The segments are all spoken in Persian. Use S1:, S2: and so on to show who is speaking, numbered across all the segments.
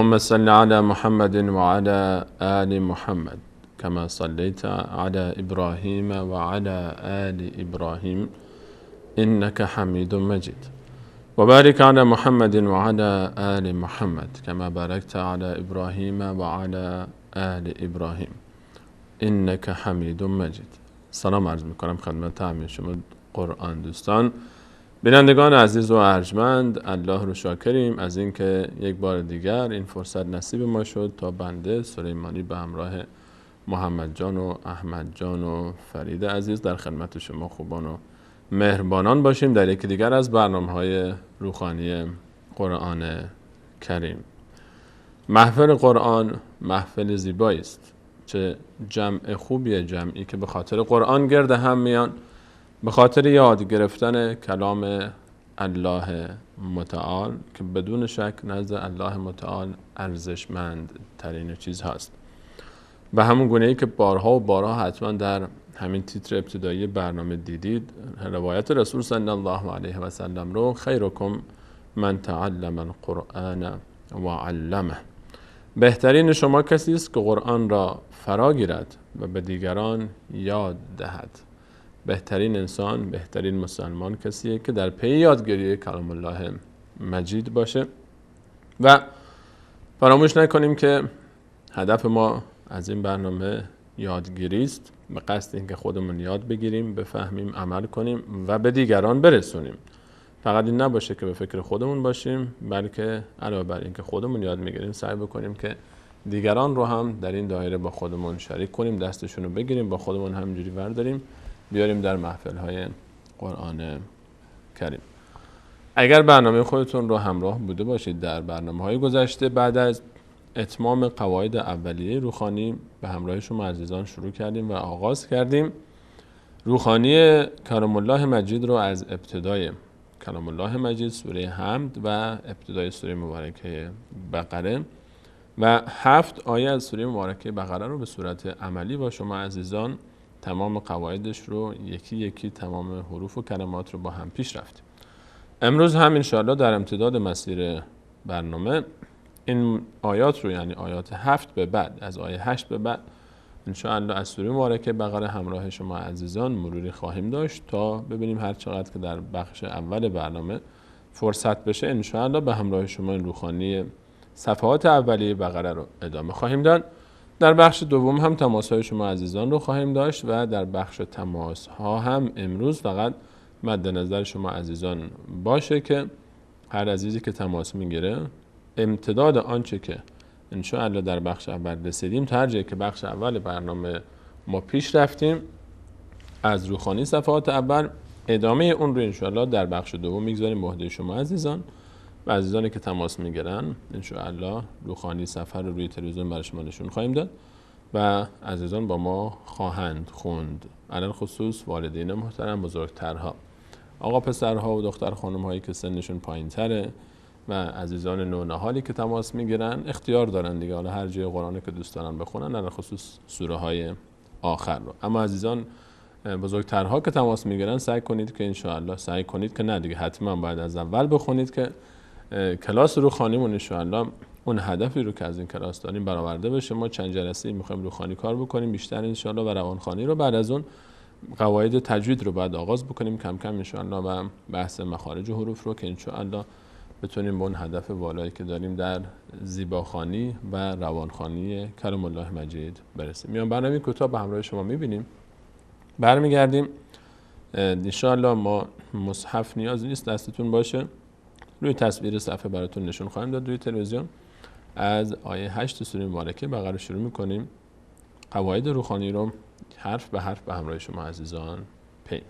S1: اللهم صل على محمد وعلى آل محمد كما صليت على إبراهيم وعلى آل إبراهيم إنك حميد مجيد وبارك على محمد وعلى آل محمد كما باركت على إبراهيم وعلى آل إبراهيم إنك حمید مجید. سلام عرض میکنم خدمت همه شما قرآن دوستان، بینندگان عزیز و ارجمند. الله رو شاکریم از اینکه یک بار دیگر این فرصت نصیب ما شد تا بنده سلیمانی به همراه محمد جان و احمد جان و فرید عزیز در خدمت شما خوبان و مهربانان باشیم در یکی دیگر از برنامه‌های روحانی قرآن کریم. محفل قرآن محفل زیبایی است. چه جمع خوبیه، جمعی که به خاطر قرآن گرد هم میان، به خاطر یاد گرفتن کلام الله متعال که بدون شک نزد الله متعال ارزشمند ترین چیز هست. به همون گونه ای که بارها و بارها حتما در همین تیتر ابتدایی برنامه دیدید، روایت رسول صلی الله علیه و سلم رو خیرکم من تعلم القرآن و علمه، بهترین شما کسی است که قرآن را فرا گیرد و به دیگران یاد دهد. بهترین انسان، بهترین مسلمان کسیه که در پی یادگیری کلام الله مجید باشه. و فراموش نکنیم که هدف ما از این برنامه یادگیری است، به قصد اینکه خودمون یاد بگیریم، بفهمیم، عمل کنیم و به دیگران برسونیم. فقط این نباشه که به فکر خودمون باشیم، بلکه علاوه بر اینکه خودمون یاد میگیریم سعی بکنیم که دیگران رو هم در این دایره با خودمون شریک کنیم، دستشون رو بگیریم، با خودمون همینجوری ورداریم بیاریم در محفل‌های قرآن کریم. اگر برنامه خودتون رو همراه بوده باشید در برنامه‌های گذشته، بعد از اتمام قواعد اولیه روحانی به همراه شما عزیزان شروع کردیم و آغاز کردیم روحانی کلام الله مجید رو از ابتدای کلام الله مجید سوره حمد و ابتدای سوره مبارکه بقره و 7 آیه از سوره مبارکه بقره رو به صورت عملی با شما عزیزان تمام قواعدش رو یکی یکی تمام حروف و کلمات رو با هم پیش رفتیم. امروز هم انشاءالله در امتداد مسیر برنامه این آیات رو، یعنی آیات 7 به بعد، از آیه 8 به بعد انشاءالله از سوره مبارکه بقره همراه شما عزیزان مروری خواهیم داشت تا ببینیم هر چقدر که در بخش اول برنامه فرصت بشه انشاءالله به همراه شما این روحانی صفحات اولیه بقره رو ادامه خواهیم داد. در بخش دوم هم تماس‌های شما عزیزان رو خواهیم داشت و در بخش تماس‌ها هم امروز فقط مد نظر شما عزیزان باشه که هر عزیزی که تماس میگیره امتداد آنچه که انشاءالله در بخش اول رسیدیم، تا هر جایی که بخش اول برنامه ما پیش رفتیم از روحانی صفحات اول، ادامه اون رو انشاءالله در بخش دوم میگذاریم به عهده شما عزیزان و عزیزانی که تماس میگیرن انشاءالله روحانی صفحه رو روی تلویزیون برای شما نشون خواهیم داد و عزیزان با ما خواهند خوند، علل خصوص والدین محترم، بزرگترها، آقا پسرها و دختر خانم هایی که سنشون پایین تره و عزیزان نونهالی که تماس میگیرن اختیار دارن دیگه، حالا هر جای قرآنی که دوست دارن بخونن، علل خصوص سوره های آخر رو. اما عزیزان بزرگترها که تماس میگیرن سعی کنید که انشاءالله، سعی کنید که نه دیگه، حتما باید از اول بخونید که کلاس روحانیمون انشاءالله اون هدفی رو که از این کلاس داریم برآورده بشه. ما چند جلسه میخوایم روحانی کار بکنیم بیشتر انشاءالله و روانخوانی رو، بعد از اون قواعد تجوید رو بعد آغاز بکنیم کم کم انشاءالله و بحث مخارج حروف رو که انشاءالله بتونیم به اون هدف والایی که داریم در زیباخوانی و روانخوانی کلام الله مجید برسیم. میان برنامه کوتاه به همراه شما میبینیم، برمیگردیم. انشاءالله ما مصحف نیاز نیست دستتون باشه، روی تصویر صفحه براتون نشون خواهیم داد روی تلویزیون. از آیه 8 سوره مبارکه بقره شروع میکنیم، قواعد روحانی رو حرف به حرف به همراه شما عزیزان پی.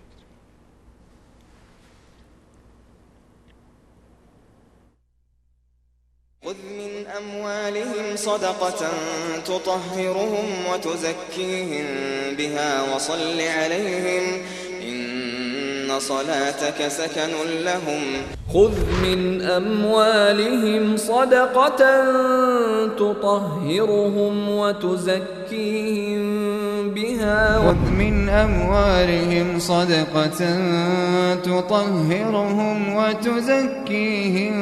S2: خذ من أموالهم صدقة تطهرهم وتزكيهم بها وصل عليهم إن صلاتك سكن لهم.
S3: خذ من أموالهم صدقة تطهرهم وتزكيهم بها
S4: خذ من أموالهم صدقة تطهرهم وتزكيهم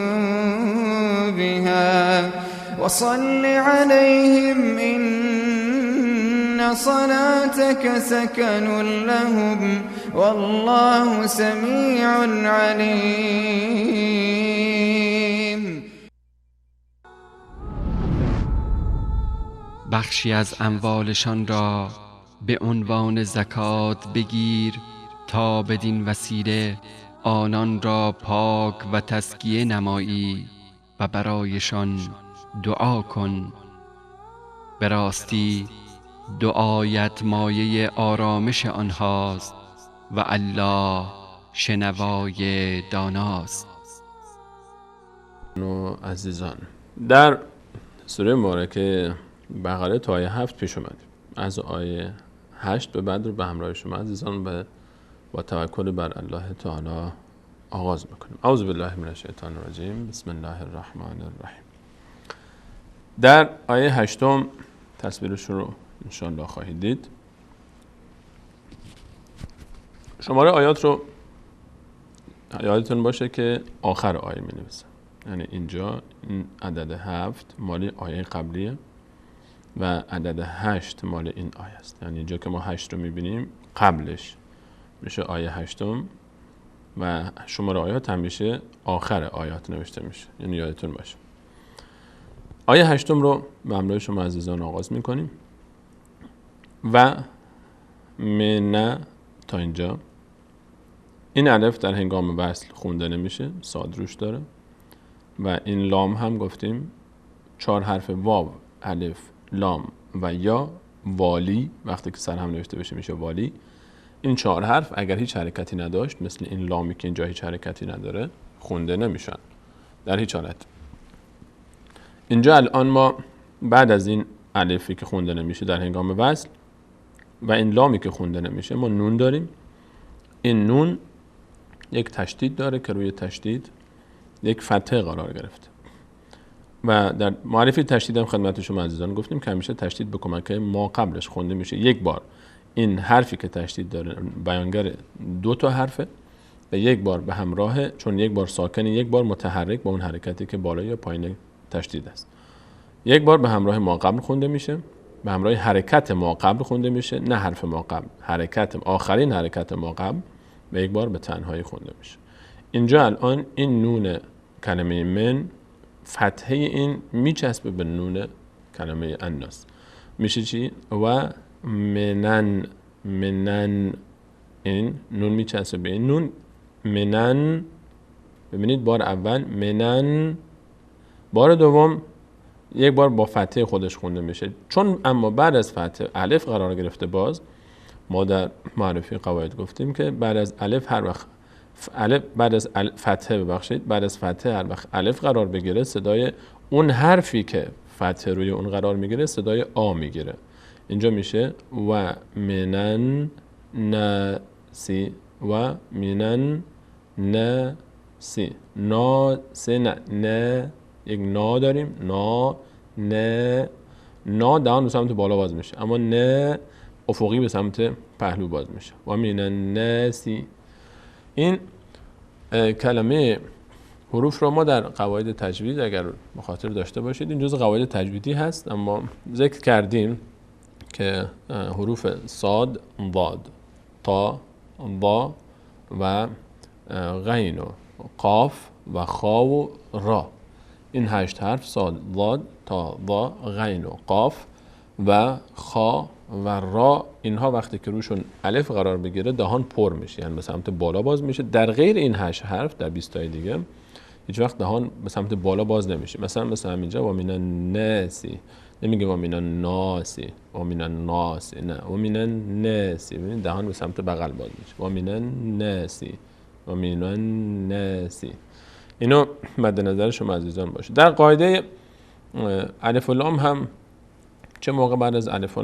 S4: بها وصل عليهم إن صلاتك سكن لهم والله سميع عليم.
S5: بخشی از اموالشان را به عنوان زکات بگیر تا بدین وسیله آنان را پاک و تزکیه نمایی و برایشان دعا کن. به راستی دعایت مایه آرامش آنهاست و الله شنوای داناست.
S1: عزیزان، در سوره مبارکه بقره تا آیه 7 پیش اومدیم. از آیه 8 به بعد رو به همراه شما عزیزان با توکل بر الله تعالی آغاز میکنیم. اعوذ بالله من الشیطان الرجیم. بسم الله الرحمن الرحیم. در آیه 8 تصویرش رو انشاءالله خواهید دید. شماره آیات رو یادتون باشه که آخر آیه می نویسم. یعنی اینجا این عدد 7 مال آیه قبلیه و عدد 8 مال این آیه است. یعنی اینجا که ما 8 رو میبینیم قبلش میشه آیه 8 و شماره آیات همیشه آخر آیات نوشته میشه. یعنی یادتون باشه. آیه 8 رو به همراه شما عزیزان آغاز میکنیم و من تا اینجا. این الف در هنگام وصل خونده نمیشه، صاد روش داره و این لام هم گفتیم 4 حرف واو، الف، لام و یا والی وقتی که سر هم نوشته بشه میشه والی. این 4 حرف اگر هیچ حرکتی نداشت، مثل این لامی که اینجا هیچ حرکتی نداره، خونده نمیشن در هیچ حالت. اینجا الان ما بعد از این الفی که خونده نمیشه در هنگام وصل و این لامی که خونده نمیشه ما نون داریم. این نون یک تشدید داره که روی تشدید یک فتحه قرار گرفته و در معرفی تشدید هم خدمت شما عزیزان گفتیم که همیشه تشدید به کمک ما قبلش خونده میشه. یک بار این حرفی که تشدید داره بیانگر 2 تا حرفه و یک بار به همراه، چون یک بار ساکنی یک بار متحرک با اون حرکتی که بالا یا پایین تشدید است. یک بار به همراه ما قبل خونده میشه، به همراه حرکت ما قبل خونده میشه، نه حرف ما قبل، حرکت آخرین حرکت ما قبل، و یک بار به تنهایی خونده میشه. اینجا الان این نون کلمه من فتحه این میچسبه به نون کلمه الناس، میشه چی؟ و منن این نون میچسبه به این نون منن. ببینید بار اول منن، بار دوم یک بار با فتحه خودش خونده میشه. چون اما بعد از فتحه الف قرار گرفته، باز ما در معرفی قواعد گفتیم که بعد از الف هر وقت بعد از فتحه بعد از فتحه هر وقت الف قرار بگیره، صدای اون حرفی که فتحه روی اون قرار میگیره صدای آ میگیره. اینجا میشه و منن نسی و منن نسی ناسی نه یک نا داریم، نا نه نا دهان به سمت بالا باز میشه، اما نه افقی به سمت پهلو باز میشه. و من الناسی. این کلمه حروف رو ما در قواعد تجوید اگر مخاطر داشته باشید، این جزء قواعد تجویدی هست، اما ذکر کردیم که حروف صاد، ضاد، تا، ضا و غین و قاف و خا و را، این 8 حرف صاد، ضاد، تا، ضا، غین و قاف و خا و را، اینها وقتی که روشون الف قرار بگیره دهان پر میشه، یعنی به سمت بالا باز میشه. در غیر این 8 حرف در 20 تای دیگه هیچ وقت دهان به سمت بالا باز نمیشه. مثل همینجا و من الناسی، نمیگه و من الناسی و من الناسی، نه و من الناسی، ببینید دهان به سمت بغل باز میشه. و من الناسی و من الناسی. اینو مد نظر شما عزیزان باشه. در قاعده الف و لام هم چه موقع بعد از الف و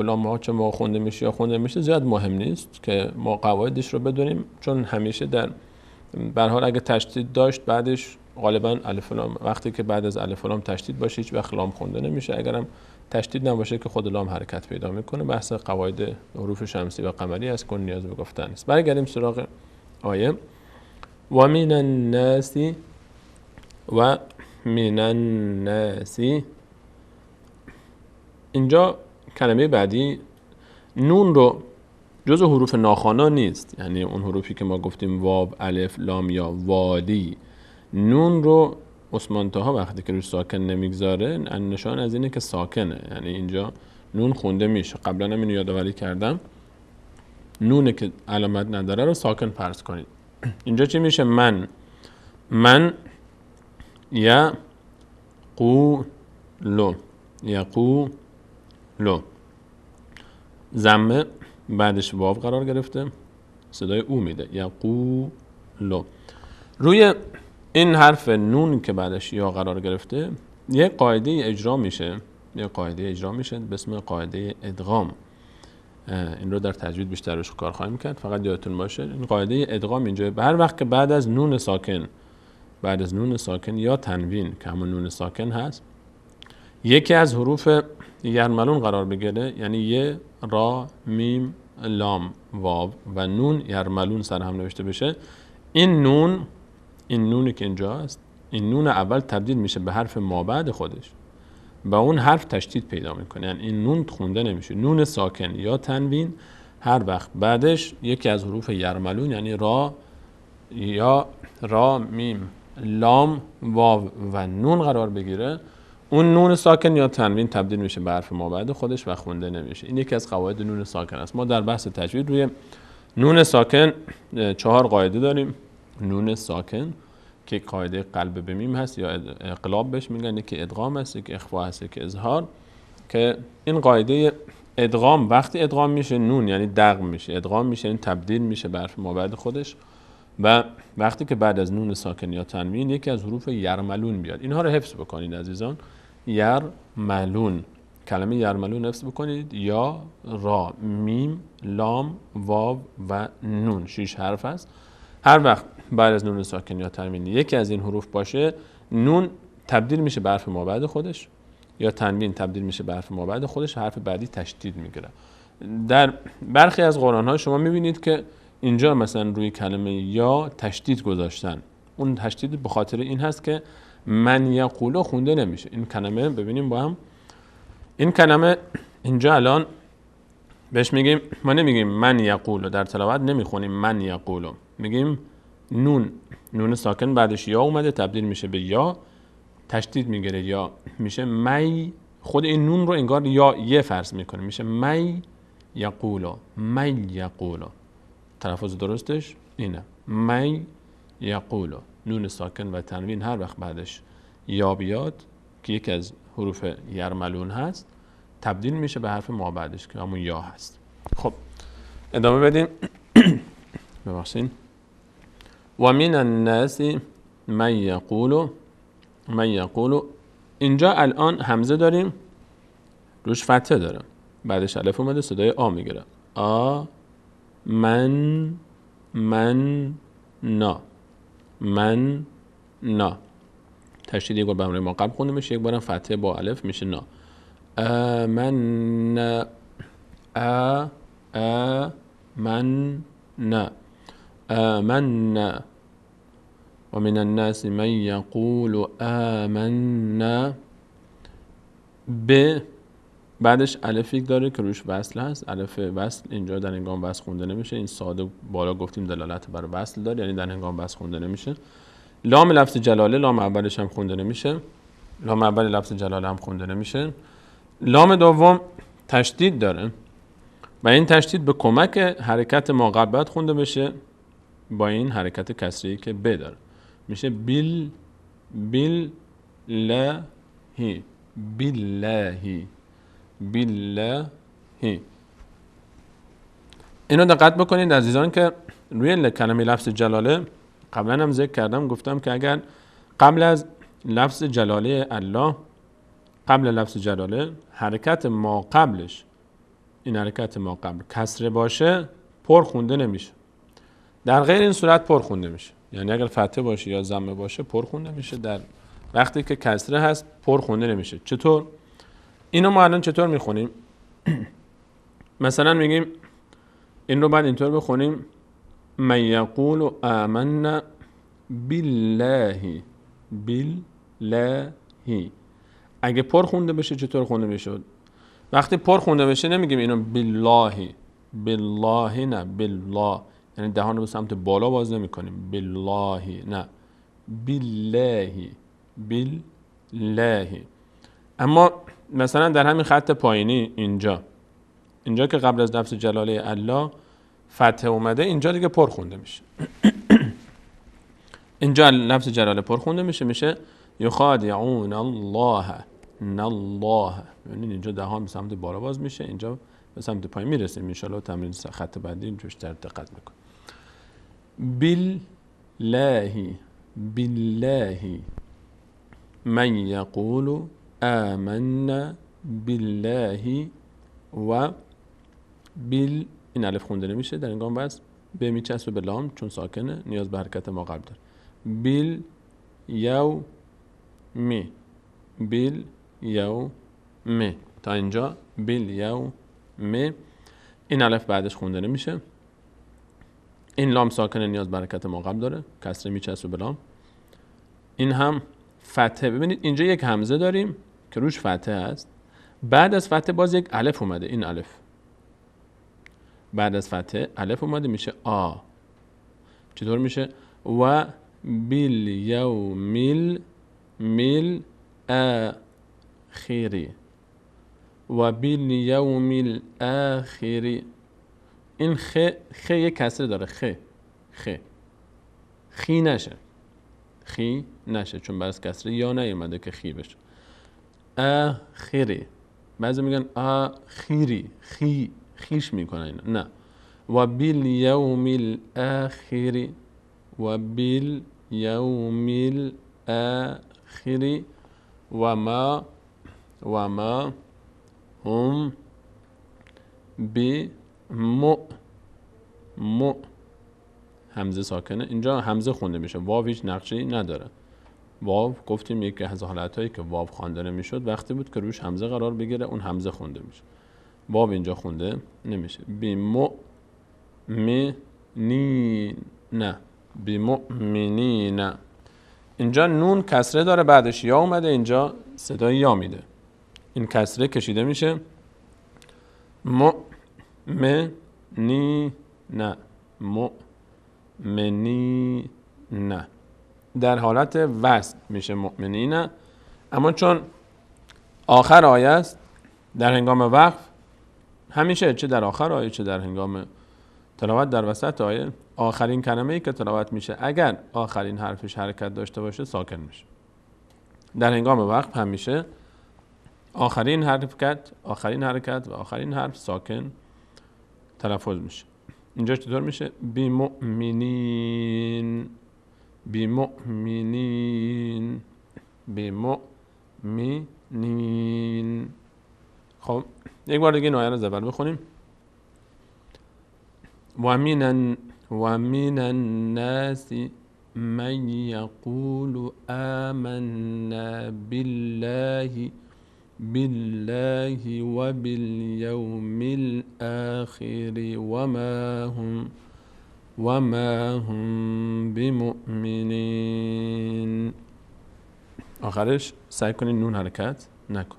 S1: لام ما چه موقع خونده میشه یا خونده میشه زیاد مهم نیست که ما قواعدش رو بدونیم، چون همیشه در به هر حال اگه تشدید داشت بعدش غالبا الف و لام، وقتی که بعد از الف و لام تشدید باشه هیچ وقت لام خونده نمیشه. اگرم تشدید نباشه که خود لام حرکت پیدا میکنه. بحث قواعد حروف شمسی و قمری است که نیاز به گفتن نیست. برگردیم سراغ آیه. و من الناس و من الناس. اینجا کلمه بعدی نون رو جزو حروف ناخوانا نیست، یعنی اون حروفی که ما گفتیم واو، الف، لام یا وادی. نون رو عثمان طاها وقتی که روش ساکن نمیگذاره نشان از اینه که ساکنه، یعنی اینجا نون خونده میشه. قبلا هم اینو یادآوری کردم، نونه که علامت نداره رو ساکن فرض کنید. اینجا چی میشه؟ من یقولو ضمه بعدش واو قرار گرفته، صدای او میده، یقولو. روی این حرف نون که بعدش یا قرار گرفته یه قاعده اجرا میشه به اسم قاعده ادغام. این رو در تجوید بیشتر روش کار خواهیم کرد، فقط یادتون باشه این قاعده ادغام اینجا هر وقت که بعد از نون ساکن یا تنوین که همون نون ساکن هست یکی از حروف یرملون قرار بگیره، یعنی یه، را، میم، لام، واو و نون یرملون سر هم نوشته بشه، این نونی که اینجا است، این نون اول تبدیل میشه به حرف مابعد خودش و اون حرف تشدید پیدا میکنه، یعنی این نون خونده نمیشه. نون ساکن یا تنوین هر وقت بعدش یکی از حروف یرملون یعنی را، میم، لام، واو و نون قرار بگیره، اون نون ساکن یا تنوین تبدیل میشه به حرف مابعد خودش و خونده نمیشه. این یکی از قواعد نون ساکن است. ما در بحث تجوید روی نون ساکن 4 قاعده داریم. نون ساکن که قاعده قلب به میم هست یا اقلاب بهش میگن، یکی ادغام هست، یکی اخفا هست، یکی اظهار. که این قاعده ادغام وقتی ادغام میشه نون یعنی دغم میشه، ادغام میشه این تبدیل میشه به حرف مابعد خودش، و وقتی که بعد از نون ساکن یا تنوین یکی از حروف یرملون بیاد. اینها رو حفظ بکنید عزیزان. یرملون، کلمه یرملون حفظ بکنید، یا، را، میم، لام، واو و نون 6 حرف است. هر وقت بعد از نون ساکن یا تنوین یکی از این حروف باشه نون تبدیل میشه به حرف مابعد خودش یا تنوین تبدیل میشه به حرف مابعد خودش، حرف بعدی تشدید میگیره. در برخی از قرآن ها شما میبینید که اینجا مثلا روی کلمه یا تشدید گذاشتن. اون تشدید به خاطر این هست که من یقولو خونده نمیشه. این کلمه ببینیم با هم، این کلمه اینجا الان بهش میگیم، ما نمیگیم من یقولو، در تلاوت نمیخونیم من یقولو، میگیم نون ساکن بعدش یا اومده تبدیل میشه به یا، تشدید میگیره یا میشه می. خود این نون رو انگار یا یه فرض میکنه، میشه می یقولو. تلفظ درستش اینه، می یقولو. نون ساکن و تنوین هر وقت بعدش یا بیاد که یکی از حروف یرملون هست تبدیل میشه به حرف مابعدش که همون یا هست. خب ادامه بدیم. ببخشید. و من الناس من یقولو. اینجا الان همزه داریم روش فتحه داره، بعدش الف اومده صدای آ میگیره. من نا. تشدید یک بار به همراه ما قبل خونده میشه، یک بارم فتحه با الف میشه نا. آمنا. و من الناس من یقول آمنا به، بعدش الف یک داره که روش وصل هست. الف وصل اینجا در هنگام وصل خونده نمیشه، این ساده بالا گفتیم دلالت بر وصل داره، یعنی در هنگام وصل خونده نمیشه. لام لفظ جلاله، لام اولش هم خونده نمیشه، لام اول لفظ جلاله هم خونده نمیشه. لام دوم تشدید داره و این تشدید به کمک حرکت ما قبل خونده بشه با این حرکت کسری که ب داره، میشه باللهی. اینو دقت بکنید عزیزان که روی کلمه لفظ جلاله قبلا هم ذکر کردم، گفتم که اگر قبل از لفظ جلاله الله، قبل لفظ جلاله حرکت ما قبلش، این حرکت ما قبل کسره باشه پر خونده نمیشه. در غیر این صورت پر خونده میشه، یعنی اگر فتحه باشه یا ضمه باشه پر خونده میشه، در وقتی که کسره هست پر خونده نمیشه. چطور؟ اینو ما الان چطور میخونیم؟ مثلا میگیم این رو بعد اینطور بخونیم من یقول آمنا بالله باللهی. اگه پر خونده بشه چطور خونده میشد؟ وقتی پر خونده بشه نمیگیم اینو باللهی، بالله نه، بالله، یعنی دهان رو به سمت بالا باز نمی کنیم. باللهی نه، باللهی، باللهی. اما مثلا در همین خط پایینی اینجا که قبل از لفظ جلاله الله فتحه اومده، اینجا دیگه پر خونده میشه. اینجا لفظ جلاله پر خونده میشه یخادعون الله، الله. یعنی اینجا دهان به سمت بالا باز میشه، اینجا به سمت پایین میرسیم. ان شاءالله تمرین خط بعدی بیشتر دقت میکنه. بالله، بالله من یقول آمنا بالله و این الف خونده نمیشه در این گام، بس به میچسبه به لام چون ساکنه، نیاز به حرکت ما قبل داره. باليوم تا اینجا باليوم. این الف بعدش خونده نمیشه، این لام ساکنه، نیاز به حرکت ما قبل داره، کسره میچسبه به لام. این هم فتحه. ببینید اینجا یک همزه داریم که روش فتحه است، بعد از فتحه باز یک الف اومده، این الف بعد از فتحه الف اومده میشه آ. چطور میشه؟ و بالیوم الآخر، و بالیوم الآخر. این خ یک کسره داره، خی نشه چون بعد از کسره یا نیومده که خی بشه. آخری، بعضی میگن آخری، خیش میکنن اینا. نه، و بالیوم الآخر، و بالیوم الآخر و ما هم همزه ساکنه، اینجا همزه خونده میشه، واو هیچ نقشی نداره. واو گفتیم یکی از حالتایی که واو خوانده نمیشد وقتی بود که روش همزه قرار بگیره، اون همزه خونده میشه. واو اینجا خونده نمیشه. بمؤمنین. اینجا نون کسره داره، بعدش یا اومده، اینجا صدای یا میده، این کسره کشیده میشه. مؤمنین در حالت وصل میشه مؤمنین، اما چون آخر آیه است در هنگام وقف همیشه، چه در آخر آیه چه در هنگام تلاوت در وسط آیه، آخرین کلمه‌ای که تلاوت میشه اگر آخرین حرفش حرکت داشته باشه ساکن میشه. در هنگام وقف همیشه آخرین حرکت و آخرین حرف ساکن تلفظ میشه. اینجا چطور میشه؟ بمؤمنین، بمؤمنین. خب یک بار دیگه این آیه رو از اول بخونیم. و من الناس من یقول آمنا بالله و بالیوم الآخر و ما هم بمؤمنین. آخرش سعی کنین نون حرکت نکن.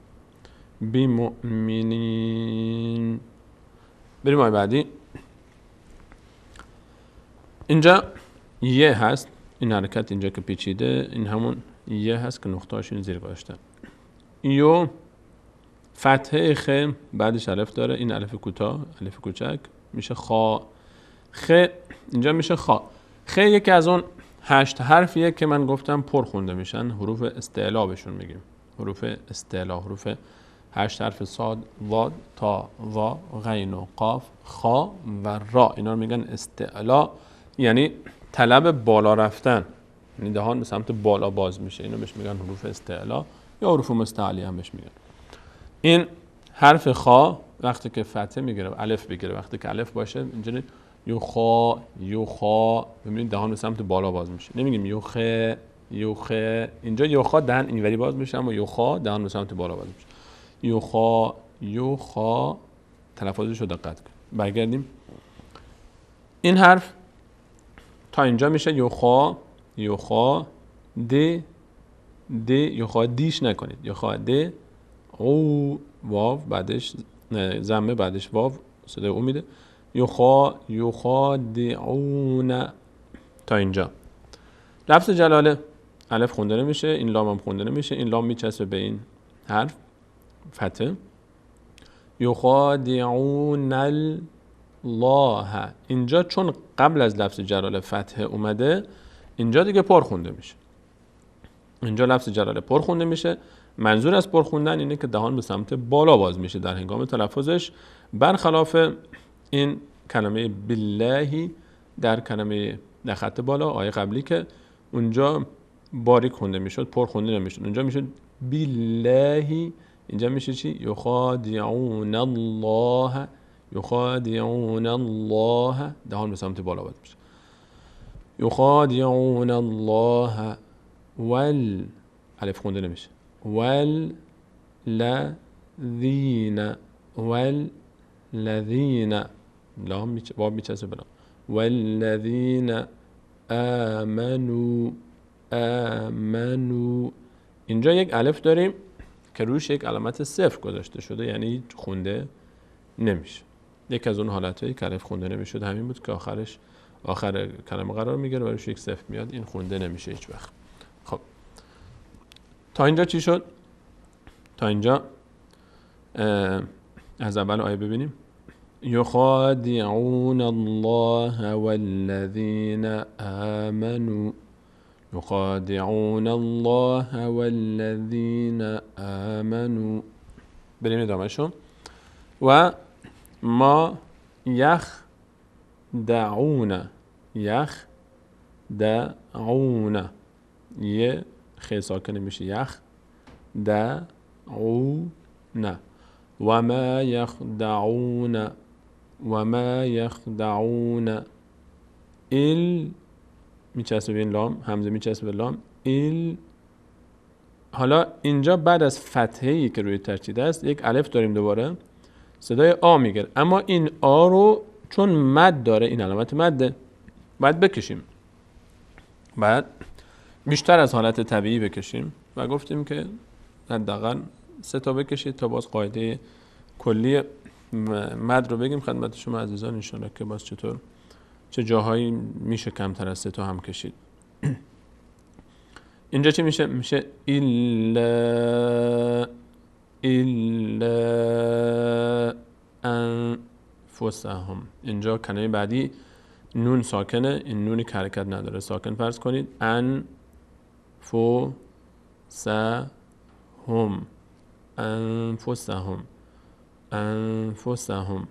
S1: بمؤمنین. بریم آیه بعدی. اینجا یه هست، این حرکت اینجا که پیچیده، این همون یه هست که نقطه‌اش این زیر گذاشتن. یو فتحه خ بعدش الف داره، این الف کوتاه، الف کوچک میشه خا. خ اینجا میشه خا. خ یکی از اون 8 حرفیه که من گفتم پر خونده میشن، حروف استعلا بهشون میگیم. حروف استعلا، حروف 8 حرف صاد، ضاد، تا، ظا، غین و قاف، خا و را، اینا رو میگن استعلا، یعنی طلب بالا رفتن، یعنی دهان به سمت بالا باز میشه، اینو بهش میگن حروف استعلا یا حروف مستعلیه هم بهش میگن. این حرف خا وقتی که فتحه میگیره، الف بگیره، وقتی که الف باشه اینجوری یوخا، ببینید دهان به سمت بالا باز میشه. نمیگیم یوخه، اینجا یوخا دهن اینوری باز میشه، اما یوخا دهان به سمت بالا باز میشه. یوخا تلفظش رو دقت کن. برگردیم. این حرف تا اینجا میشه یوخا، د یخادیش نکنید. یخاد او واو بعدش ضمه بعدش واو صدای او میده. یخادعون تا اینجا. لفظ جلاله الف خونده نمیشه، این لام هم خونده نمیشه، این لام میچسبه به این حرف فتحه. یخادعون الله، اینجا چون قبل از لفظ جلاله فتحه اومده اینجا دیگه پر خونده میشه. اینجا لفظ جلاله پر خونده میشه. منظور از پر خوندن اینه که دهان به سمت بالا باز میشه در هنگام تلفظش، برخلاف این کلمه بالله در کلمه در خط بالا آیه قبلی که اونجا باریک خونده میشد، پر خونده نمیشد. اونجا میشد بالله، اینجا میشه چی؟ یخادعون الله، یخادعون الله، دهان به سمت بالا باز میشه. یخادعون الله الف خونده نمیشه. والذین لام باب میچسبه بلا. والذین آمنو اینجا یک الف داریم که روش یک علامت صفر گذاشته شده، یعنی خونده نمیشه. یک از اون حالتایی که الف خونده نمیشد همین بود که آخر کلمه قرار میگیره و روش یک صفر میاد، این خونده نمیشه هیچ وقت. خب تا اینجا چی شد؟ تا اینجا از اول آیه ببینیم. یخادعون الله والذین آمنوا، یخادعون الله والذین آمنوا. بریم ادامه شو. و ما یخدعون یه خیلی ساکنه میشه یخدعون. و ما یخدعون میچسبه به این لام، همزه میچسبه به لام حالا اینجا بعد از فتحه‌ای که روی تشدید است یک الف داریم دوباره، صدای آ میگیره، اما این آ رو چون مد داره، این علامت مده، باید بکشیم، بعد بیشتر از حالت طبیعی بکشیم و گفتیم که حداقل 3 تا بکشید تا باز قاعده کلی مد رو بگیم خدمت شما عزیزان ان شاءالله که باز چه جاهایی میشه کمتر از 3 تا هم کشید. اینجا چی میشه؟ میشه الا انفسهم. اینجا کلمه بعدی نون ساکنه، این نونی که حرکت نداره ساکن فرض کنید. انفسهم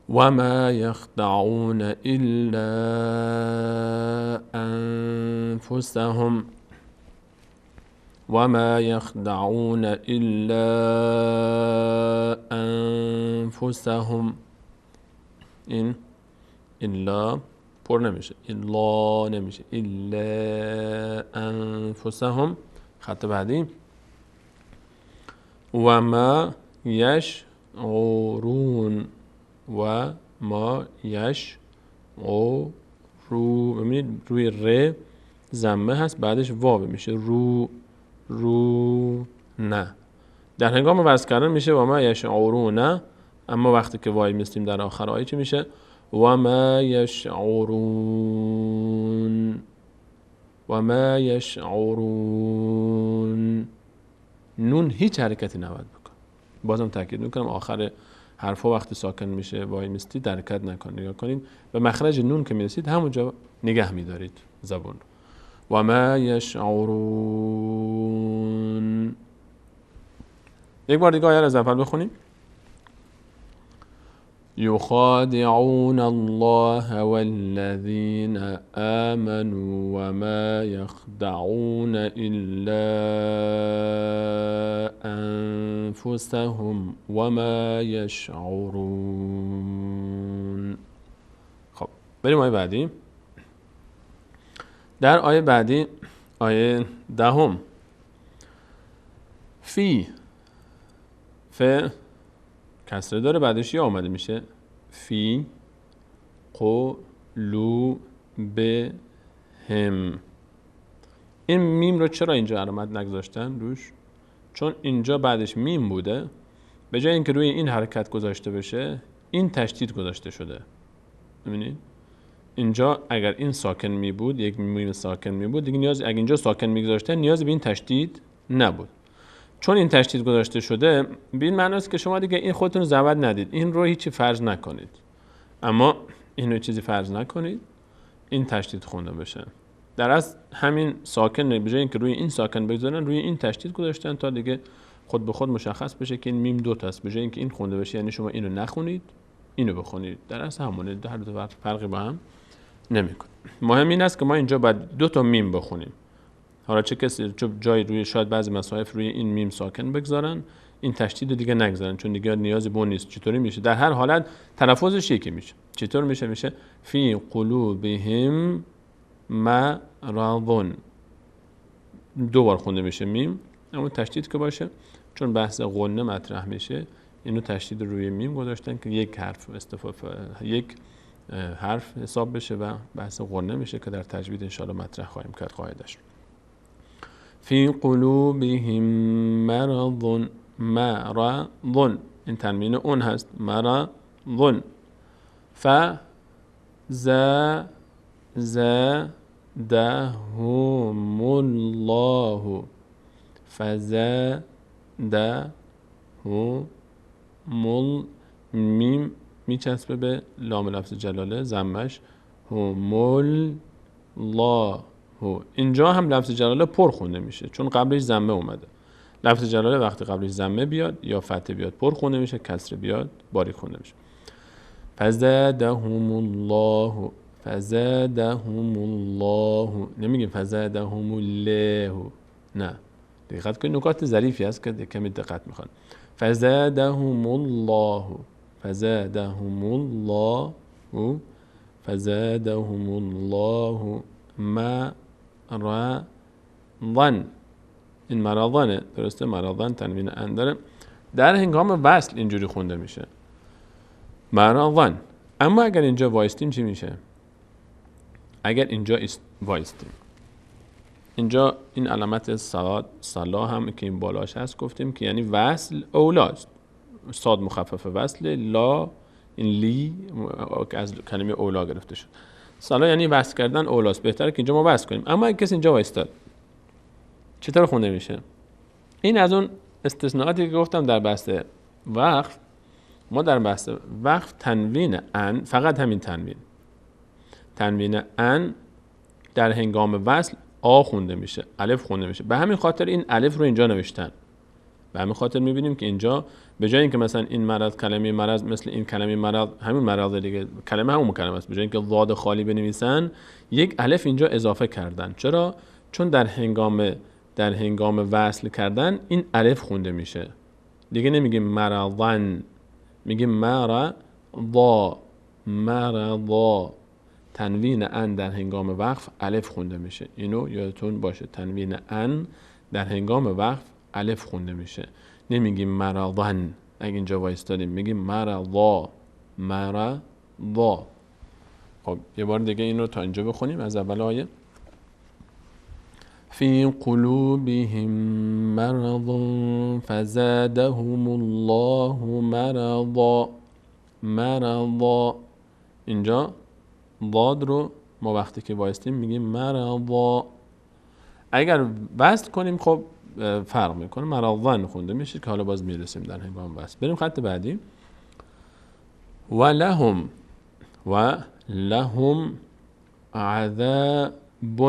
S1: وما يخدعون إلا أنفسهم وما يخدعون إلا أنفسهم. این إلا پر نمیشه، إلا نمیشه، إلا أنفسهم. خط بعدی وما يشعرون و ما یشعرون. ببینید روی ر ضمه هست بعدش واو میشه رو نه. در هنگام وصل کردن میشه و ما یشعرون، اما وقتی که وای میستیم در آخر آیه چی میشه؟ و ما یشعرون. نون هیچ حرکتی نباید بکن. بازم تاکید میکنم آخر حرفا وقتی ساکن میشه وای میستید حرکت نکنید، نگاه کنید به مخرج نون که میرسید همونجا نگه میدارید زبون. و ما یشعرون. یک بار دیگه آیه رو از اول بخونیم. یخادعون الله والذین آمنوا وما یخدعون الا انفسهم وما یشعرون. خب بریم آیه بعدی. در آیه بعدی آیه 10 فی کسره داره بعدش یا آمده میشه فی قلوبهم این میم رو چرا اینجا علامت نگذاشتن روش؟ چون اینجا بعدش میم بوده، به جای اینکه روی این حرکت گذاشته بشه این تشدید گذاشته شده. ببینید اینجا اگر این ساکن می بود، یک میم ساکن می بود، دیگه اگر اینجا ساکن میگذاشتن نیاز به این تشدید نبود. چون این تشدید گذاشته شده، به این معنی است که شما دیگه این خودتون رو زود ندید، این رو هیچی فرض نکنید، اما این رو چیزی فرض نکنید، این تشدید خونده بشه. در اصل همین ساکن به جای اینکه روی این ساکن بگذارن روی این تشدید گذاشتن تا دیگه خود به خود مشخص بشه که این میم دو تاست. به جای اینکه این خونده بشه یعنی شما اینو نخونید اینو بخونید، در اصل همونه، هر دو فرقی با هم نمیکنه. مهم این است که ما اینجا باید دو تا میم بخونیم. حالا چه کسی جای روی شاید بعضی مصاحف روی این میم ساکن بگذارن، این تشدید دیگه نگذارن چون دیگه نیازی به اون نیست. چطوری میشه؟ در هر حالت تلفظش یکی میشه. چطور میشه؟ میشه فی قلوبهم مرض. دو بار خونده میشه میم، اما تشدید که باشه چون بحث غنه مطرح میشه اینو تشدید روی میم گذاشتن که یک حرف حساب بشه و بحث غنه میشه که در تجوید انشاءالله مطرح خواهیم کرد قاعدش. فی قلوبهم مرض، این تنوین اون هست، مرض. فزادهم الله، میم میچسبه به لام لفظ جلاله، ضمش هم الله. اینجا هم لفظ جلاله پر خونده میشه چون قبلش ضمه اومده. لفظ جلاله وقتی قبلش ضمه بیاد یا فتحه بیاد پر خونده میشه، کسره بیاد باریک خونده میشه. فزادهم الله، فزادهم الله، نمیگیم فزادهم الله، نه، دقت کنید نکات ظریفی هست که کمی دقت میخوان. فزادهم الله، فزادهم الله، فزادهم الله مرضا. این مرضانه، درسته؟ مرضان تنوین ان داره، در هنگام وصل اینجوری خونده میشه مرضان. اما اگر اینجا وایستیم چی میشه؟ اگر اینجا وایستیم، اینجا این علامت صلا هم که این بالاش هست گفتیم که یعنی وصل اولاست، صاد مخفف وصل، لا این لی که از کلمه اولا گرفته شد. صلا یعنی وصل کردن اولاست، بهتره که اینجا ما وصل کنیم. اما اگه کسی اینجا وایستاد چطور خونده میشه؟ این از اون استثناءاتی که گفتم در بحث وقف. ما در بحث وقف تنوین ان، فقط همین تنوین ان در هنگام وصل آ خونده میشه، الف خونده میشه. به همین خاطر این الف رو اینجا نوشتن. به همین خاطر میبینیم که اینجا به جای اینکه مثلا این مرض، کلمه مرض مثل این کلمه مرض، همین مرض دیگه، کلمه همون کلمه است، به جای اینکه ضاد خالی بنویسن یک الف اینجا اضافه کردن. چرا؟ چون در هنگام وصل کردن این الف خونده میشه. دیگه نمیگیم مرضن، میگیم مرضا. تنوین ان در هنگام وقف الف خونده میشه. اینو یادتون باشه، تنوین ان در هنگام وقف الف خونده میشه. نمیگیم مرضن، اگه اینجا وایستادیم میگیم مرضا. خب یه بار دیگه این رو تا اینجا بخونیم از اول آیه. فی قلوبهم مرض فزادهم الله مرضا. اینجا ضاد رو ما وقتی که وایستیم میگیم مرضا. اگر وصل کنیم خب فرق میکنه، مرضان خونده میشه که حالا باز میرسیم در هنگام وصل. بریم خط بعدی. و لهم عذاب،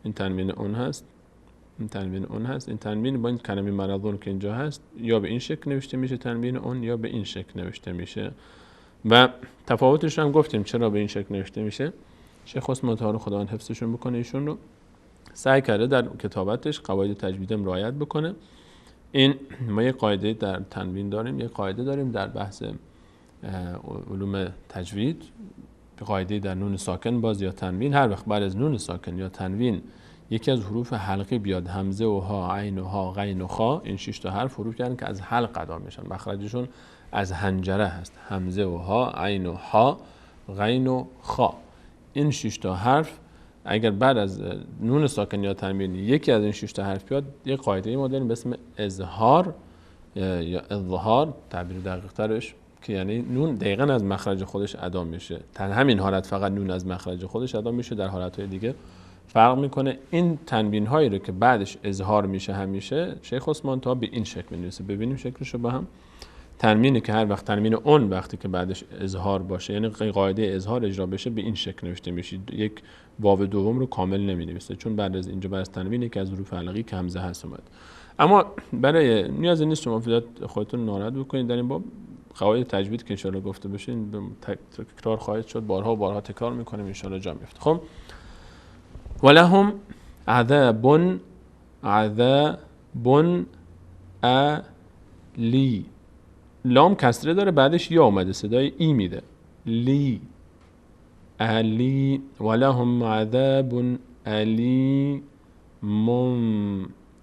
S1: این تنوین اون هست، این تنوین با این کلمه مرضون که اینجا هست یا به این شکل نوشته میشه تنوین اون، یا به این شکل نوشته میشه. و تفاوتش هم گفتیم چرا به این شکل نوشته میشه. شیخ حسن مطهر خداوند حفظشون بکنه، ایشون رو سعی کرده در کتابتش قواعد تجویدم رعایت بکنه. این ما یک قاعده در تنوین داریم، یک قاعده داریم در بحث علوم تجوید، قاعده در نون ساکن باز یا تنوین. هر وقت بعد از نون ساکن یا تنوین یکی از حروف حلقی بیاد، همزه و ها، عین و ها، غین و خا، این 6 تا حرف حروف که از حلق ادا میشن، مخرجشون از حنجره هست، همزه و ها، عین و ها، غین و خا. این 6 تا حرف اگر بعد از نون ساکن یا تنوین یکی از این 6 تا حرف بیاد، یک قاعده ما داریم به اسم اظهار یا اظهار، تعبیر دقیق ترش، که یعنی نون دقیقاً از مخرج خودش ادا میشه. در همین حالت فقط نون از مخرج خودش ادا میشه، در حالتهای دیگه فرق میکنه. این تنوین هایی رو که بعدش اظهار میشه همیشه شیخ عثمان تا به این شکل می‌نویسه. ببینیم شکلش رو با هم. تنوینی که هر وقت تنوین اون وقتی که بعدش اظهار باشه، یعنی قاعده اظهار اجرا بشه، به این شکل نوشته میشه. یک واو دوم رو کامل نمی‌نویسه، چون بعد از اینجا بعد از تنوینی که از حروف علقی که همزه هست اومد. اما برای نیازی نیست شما خودتون ناراحت بکنید در این باب. قواعد تجوید که ان شاء الله گفته بشه تکرار خواهد شد، بارها و بارها تکرار می‌کنیم، ان شاء الله جا میفته. خب ولهم عذاب الی، لام کسره داره بعدش یا اومده، صدای ای میده، لی علی، ولهم عذاب علی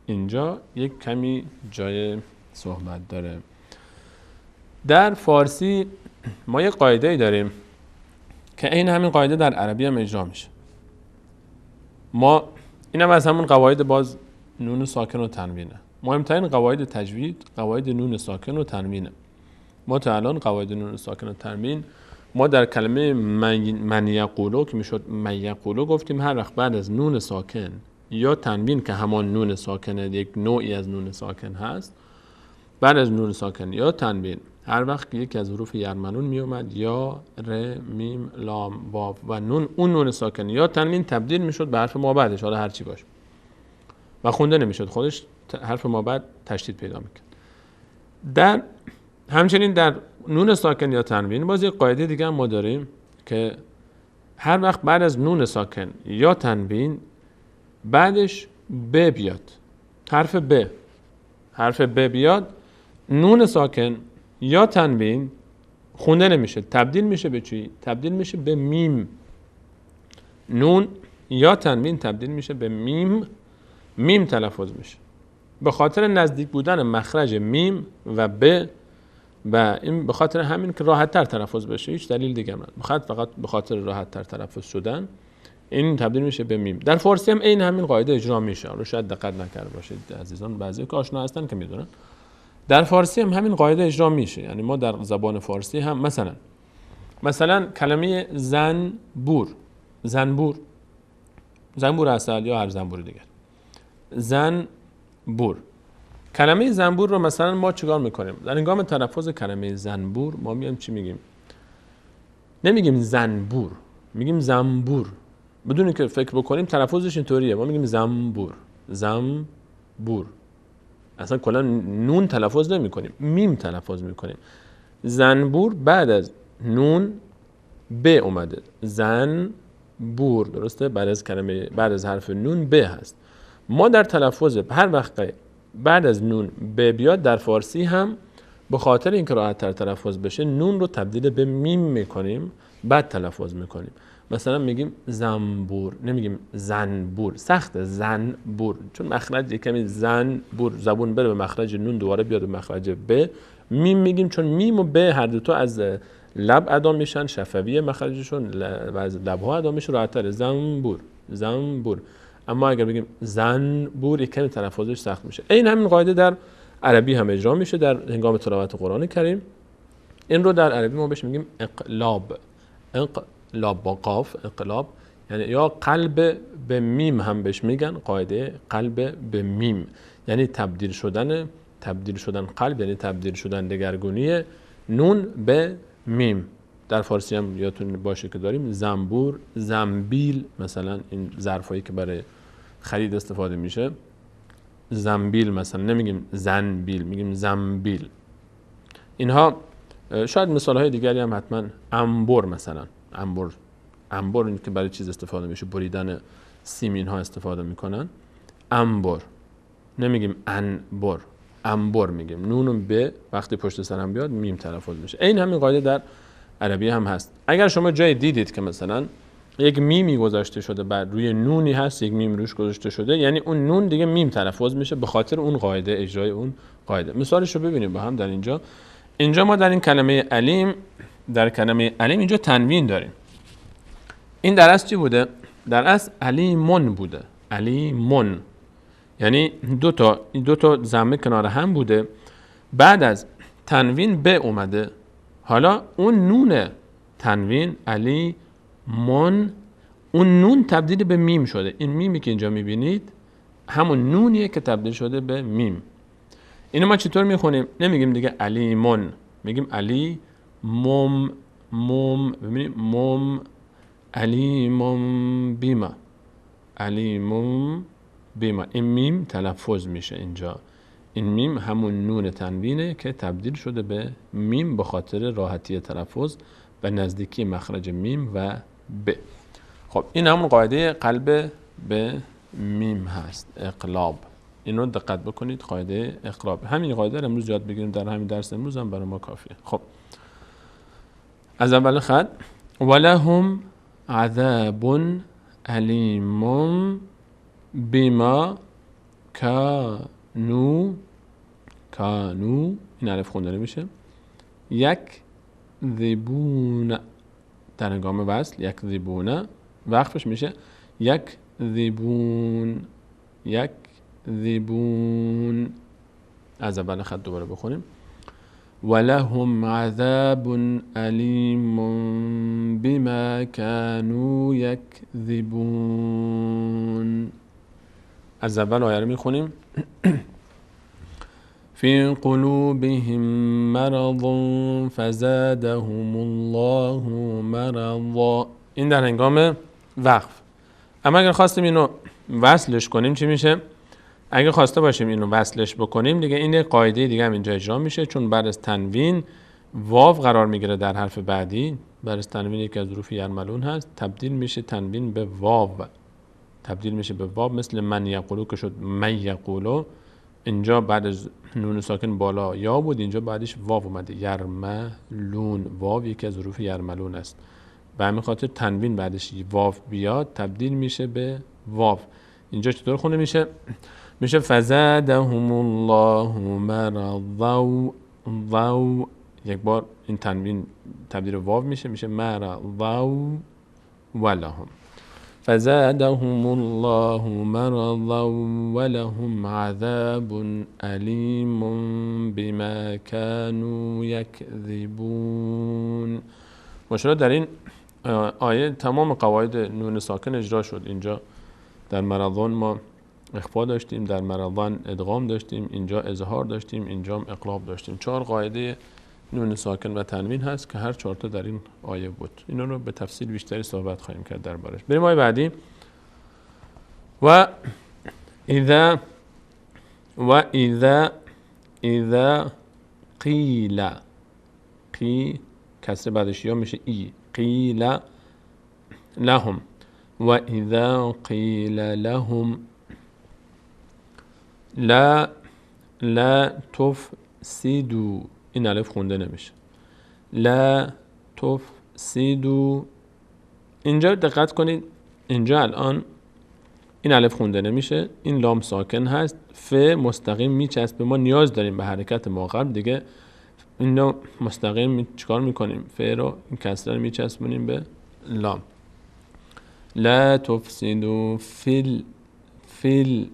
S1: اینجا یک کمی جای صحبت داره. در فارسی ما یک قاعده داریم که این همین قاعده در عربی هم اجرا میشه. ما اینم از همون قواعد باز نون ساکن و تنوینه. مهمترین قواعد تجوید قواعد نون ساکن و تنوینه. ما تا الان قواعد نون ساکن و تنوین ما در کلمه من یقولو که میشد من یقولو گفتیم هر وقت بعد از نون ساکن یا تنوین که همان نون ساکنه، یک نوعی از نون ساکن هست، بعد از نون ساکن یا تنوین هر وقت یکی از حروف یرمنون می اومد، یا ر میم لام واو و نون، اون نون ساکن یا تنوین تبدیل میشد به حرف ما بعدش، حالا هر چی باشه، و خونده نمیشد، خودش حرف ما بعد تشدید پیدا میکرد. در همچنین در نون ساکن یا تنوین باز یک قاعده دیگه هم ما داریم که هر وقت بعد از نون ساکن یا تنوین بعدش ب بیاد، حرف ب بیاد، نون ساکن یا تنوین خونده نمیشه، تبدیل میشه به چی؟ تبدیل میشه به میم. نون یا تنوین تبدیل میشه به میم تلفظ میشه به خاطر نزدیک بودن مخرج میم و ب، و این به خاطر همین که راحت تر تلفظ بشه، هیچ دلیل دیگه هم نه، فقط به خاطر راحت تر تلفظ شدن این تبدیل میشه به میم. در فارسی هم این همین قاعده اجرا میشه، رو شاید دقت نکرده باشید عزیزان، بعضی که آشنا هستن که میدونن در فارسی هم همین قاعده اجرا میشه. یعنی ما در زبان فارسی هم مثلا کلمه زنبور عسل یا هر زنبور دیگر، زنبور، کلمه زنبور رو مثلا ما چیکار میکنیم؟ در هنگام تلفظ کلمه زنبور ما میگیم چی میگیم؟ نمیگیم زنبور، میگیم زنبور، بدون که فکر بکنیم تلفظش اینطوریه. ما میگیم زنبور، اصلا کلا نون تلفظ نمی کنیم، میم تلفظ میکنیم. زنبور بعد از نون ب اومده، زنبور، درسته؟ بعد از حرف نون ب هست. ما در تلفظ هر وقت بعد از نون ب بیاد در فارسی هم به خاطر اینکه راحت تر تلفظ بشه نون رو تبدیل به میم میکنیم، بعد تلفظ میکنیم. مثلا میگیم زنبور، نمیگیم زنبور، سخت زنبور، چون مخرج کمی زنبور، زبون بره به مخرج نون دوباره بیاد به مخرج ب. میم میگیم چون میم و ب هر دو تا از لب ادا میشن، شفوی مخرجشون و از لبها ادا میشه، راحت تر زنبور. اما اگر بگیم زنبور کمی تلفظش سخت میشه. این همین قاعده در عربی هم اجرا میشه در هنگام تلاوت قرآن کریم. این رو در عربی ما بهش میگیم اقلاب با قاف، اقلاب، یعنی یا قلب به میم هم بهش میگن، قاعده قلب به میم، یعنی تبدیل شدن قلب، یعنی تبدیل شدن دگرگونی نون به میم. در فارسی هم یادتون باشه که داریم زنبور، زنبیل، مثلا این ظرفایی که برای خرید استفاده میشه، زنبیل مثلا، نمیگیم زنبیل، میگیم زنبیل. اینها شاید مثالهای دیگری هم حتما، انبر مثلا، انبر این که برای چیز استفاده میشه، بریدن سیمین ها استفاده میکنن، انبر، نمیگیم انبر میگیم، نون به وقتی پشت سرم بیاد میم تلفظ میشه. این همین قاعده در عربی هم هست. اگر شما جای دیدید که مثلا یک میمی گذاشته شده بعد روی نونی هست، یک میم روش گذاشته شده، یعنی اون نون دیگه میم تلفظ میشه به خاطر اون قاعده، اجرای اون قاعده. مثالش رو ببینیم با هم. در اینجا ما در این کلمه علیم، در کلمه علیم اینجا تنوین داریم. این در اصل چی بوده؟ در اصل علیمون بوده، علیمون، یعنی دو تا ضمه کنار هم بوده، بعد از تنوین به اومده، حالا اون نون تنوین علیمون، اون نون تبدیل به میم شده. این میمی که اینجا میبینید همون نونیه که تبدیل شده به میم. اینو ما چطور میخونیم؟ نمیگیم دیگه علیمون، میگیم علی مم مم. ببینید مم، علیمم بیما، علیمم بیما. این میم تلفظ میشه اینجا. این میم همون نون تنوینه که تبدیل شده به میم به خاطر راحتی تلفظ و نزدیکی مخرج میم و ب. خب این همون قاعده قلب به میم هست، اقلاب. اینو دقت بکنید، قاعده اقلاب. همین قاعده رو امروز یاد بگیریم، در همین درس امروز هم برای ما کافیه. خب از اول خط ولهم عذاب علیم بما کانو، این الف خونده میشه، یک ذبون در هنگام وصل، یک ذبون، وقفش میشه یک ذبون، یک ذبون. از اول خط دوباره بخونیم ولهم عذاب علیم بما كانوا یکذبون. از اول آیه رو میخونیم فی قلوبهم مرض فزادهم الله مرضا. این در هنگام وقف. اما اگر خواستیم اینو وصلش کنیم چی میشه؟ اگر خواسته باشیم اینو وصلش بکنیم دیگه این قاعده دیگه هم اینجا اجرا میشه، چون بعد از تنوین واو قرار میگیره در حرف بعدی. بعد از تنوین یکی از حروف یرملون هست، تبدیل میشه تنوین به واو، تبدیل میشه به واو، مثل من یقولو که شد من یقولو. اینجا بعد از نون ساکن بالا یا بود، اینجا بعدش واو اومده، یرملون. واو یکی از حروف یرملون است، به همین خاطر تنوین بعدش واو بیاد تبدیل میشه به واو. اینجا چطور خونده میشه؟ میشه فزادهم الله مرضا، ضو یک بار این تنوین تبدیل واو میشه، میشه مرضا ولهم، فزادهم الله مرضا ولهم عذاب علیم بما كانوا یکذبون. ماشاءالله در این آیه تمام قواعد نون ساکن اجرا شد. اینجا در مرضان ما اخفا داشتیم، در مرضان ادغام داشتیم، اینجا اظهار داشتیم، اینجا اقلاب داشتیم. 4 قاعده نون ساکن و تنوین هست که هر 4 تا در این آیه بود. اینا رو به تفصیل بیشتری صحبت خواهیم کرد دربارش. بریم آیه بعدی. و اذا قیل، قی کسر بعدش یا میشه ای، قیل لهم، و اذا قیل لهم لا تفسدوا، این الف خونده نمیشه، لا تفسدوا. اینجا دقت کنید، اینجا الان این الف خونده نمیشه، این لام ساکن هست، ف مستقیم میچسبه. ما نیاز داریم به حرکت ماقبل دیگه. اینو مستقیم چیکار میکنیم؟ ف رو این کسره رو میچسبونیم به لام. لا تفسدوا فی الارض،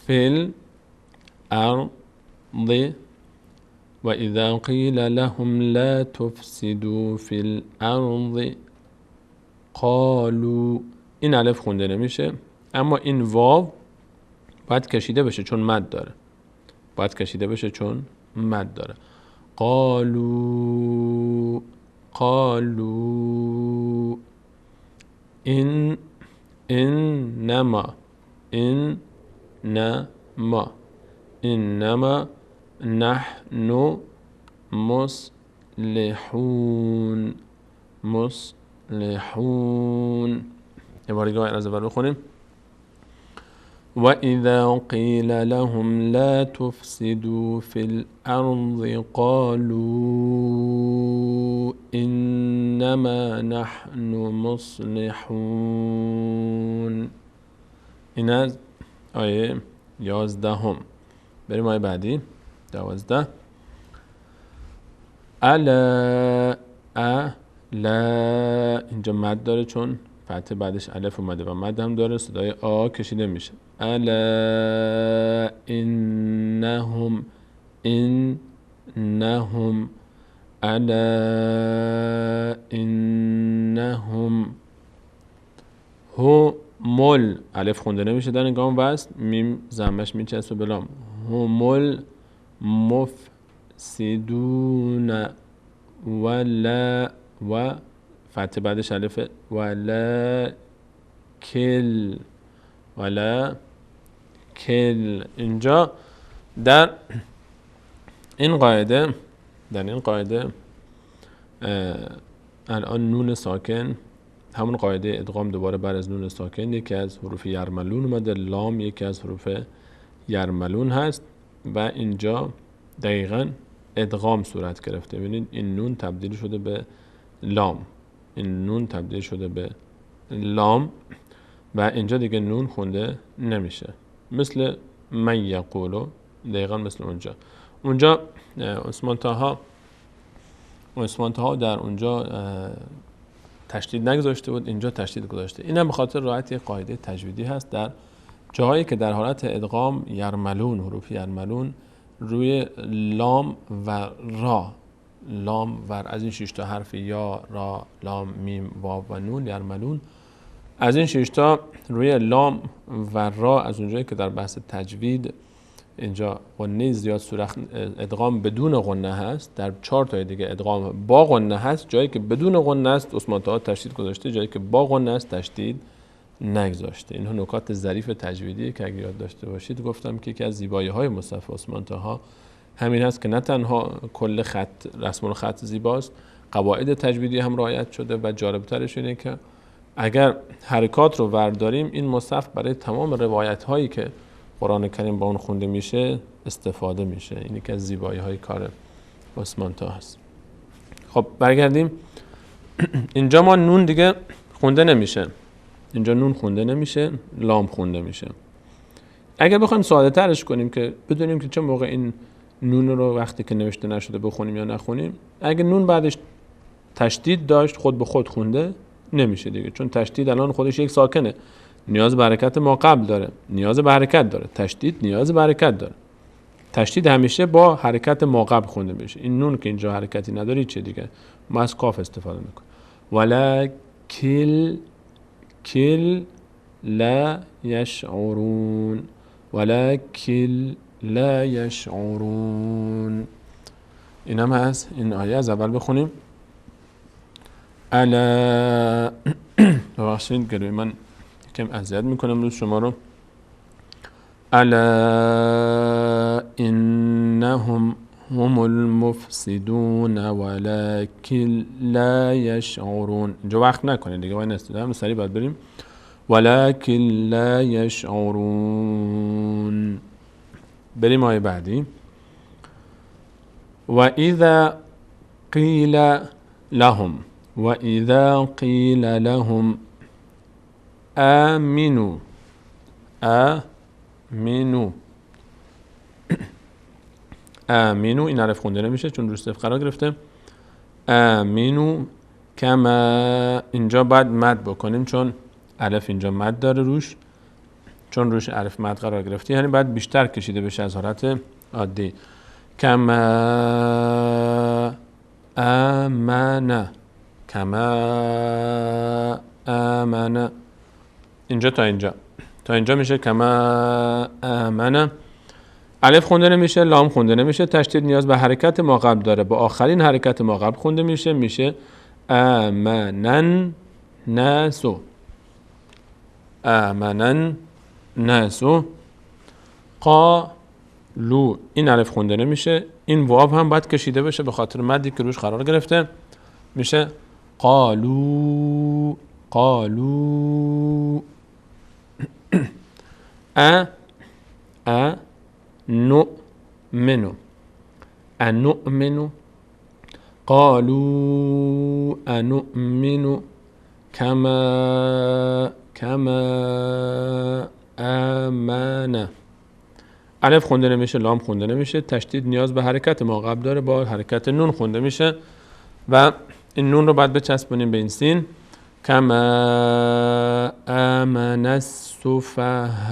S1: فی الارض. و اذا قیل لهم لا تفسدوا فی الارض قالوا، این الف خونده نمیشه، اما این واو باید کشیده بشه چون مد داره، باید کشیده بشه چون مد داره. قالوا انما نحن مصلحون. یه بار دیگه از اول بخونیم. و اذا قیل لهم لا تفسدوا فی الارض قالوا انما نحن مصلحون. این از آیه 11. بریم آیه بعدی 12. الا لا اینجا مد داره چون فتحه بعدش الف اومده و مد هم داره، صدای آ کشیده میشه. الا انهم الا انهم همل الف خونده نمیشه در این گام وصل، میم ضمش میچسبه به لام. همل مفسدون ولا و فتح بعدش الف ولا کل. اینجا در این قاعده الان نون ساکن، همون قاعده ادغام دوباره بر از نون ساکن، یکی از حروف یرملون اومده، لام یکی از حروف یرملون هست و اینجا دقیقاً ادغام صورت گرفته. ببینید این نون تبدیل شده به لام، و اینجا دیگه نون خونده نمیشه، مثل من یقولو، دقیقاً مثل اونجا عثمان طاها در اونجا تشدید نگذاشته بود، اینجا تشدید گذاشته. این هم به خاطر رعایت یک قاعده تجویدی هست. در جاهایی که در حالت ادغام یرملون، حروف یرملون روی لام و را، لام و از این 6 تا حرف یا، را، لام، میم، واو و نون یرملون، از این 6 تا روی لام و را، از اونجایی که در بحث تجوید اینجا غنه زیاد صورت ادغام بدون غنه هست، در 4 تا دیگه ادغام با غنه هست. جایی که بدون غنه است عثمان طاها تشدید گذاشته، جایی که با غنه است تشدید نگذاشته. اینها نکات ظریف تجویدی که اگه یاد داشته باشید گفتم که یکی از زیبایی‌های مصحف عثمان طاها همین هست که نه تنها کل خط، رسم الخط زیباست، قواعد تجویدی هم رعایت شده و جالب‌ترش اینه که اگر حرکات رو ورداریم این مصحف برای تمام روایت‌هایی که قرآن کریم با اون خونده میشه استفاده میشه. این یکی از زیبایی‌های کار عثمان طاها است. خب برگردیم. اینجا ما نون دیگه خونده نمیشه، اینجا نون خونده نمیشه، لام خونده میشه. اگر بخوایم ساده ترش کنیم که بدونیم که چه موقع این نون رو وقتی که نوشته نشده بخونیم یا نخونیم، اگر نون بعدش تشدید داشت خود به خود خونده نمیشه دیگه، چون تشدید الان خودش یک ساکنه، نیاز به حرکت ما قبل داره، نیاز به حرکت داره. تشدید نیاز به حرکت داره. تشدید همیشه با حرکت ما قبل خونده میشه. این نون که اینجا حرکتی نداره چه دیگه، ما از کاف استفاده میکنیم. ولا کل لا یشعرون، ولکن لا یشعرون. این هم هست. این آیه از اول بخونیم. الا ببخشید گروه من کم اذیت میکنم روز شما رو. الا انهم هم المفسدون ولكن لا يشعرون. اینجا وقت نکنید دیگه، وای نستید هم سریع باید بریم. ولكن لا يشعرون. بریم آیه بعدی. و اذا قیل لهم آمنوا این حرف خونده نمیشه چون روش صفر قرار گرفته. آمنوا کما، اینجا باید مد بکنیم چون الف اینجا مد داره روش، چون روش الف مد قرار گرفته، یعنی باید بیشتر کشیده بشه از حالت عادی. کما آمنه، اینجا تا اینجا میشه کما آمنه. الف خونده نمیشه، لام خونده نمیشه، تشدید نیاز به حرکت ما قبل داره، با آخرین حرکت ما قبل خونده میشه آمنن ناسو. قالو، این الف خونده نمیشه، این واو هم باید کشیده بشه به خاطر مدی که روش قرار گرفته، میشه قالو. نؤمنو قالوا أنؤمن كما آمن. الف خونده نمیشه، لام خونده نمیشه، تشدید نیاز به حرکت ما قبل داره، با حرکت نون خونده میشه و این نون رو باید بچسبونیم به این سین. کما آمن السفهاء.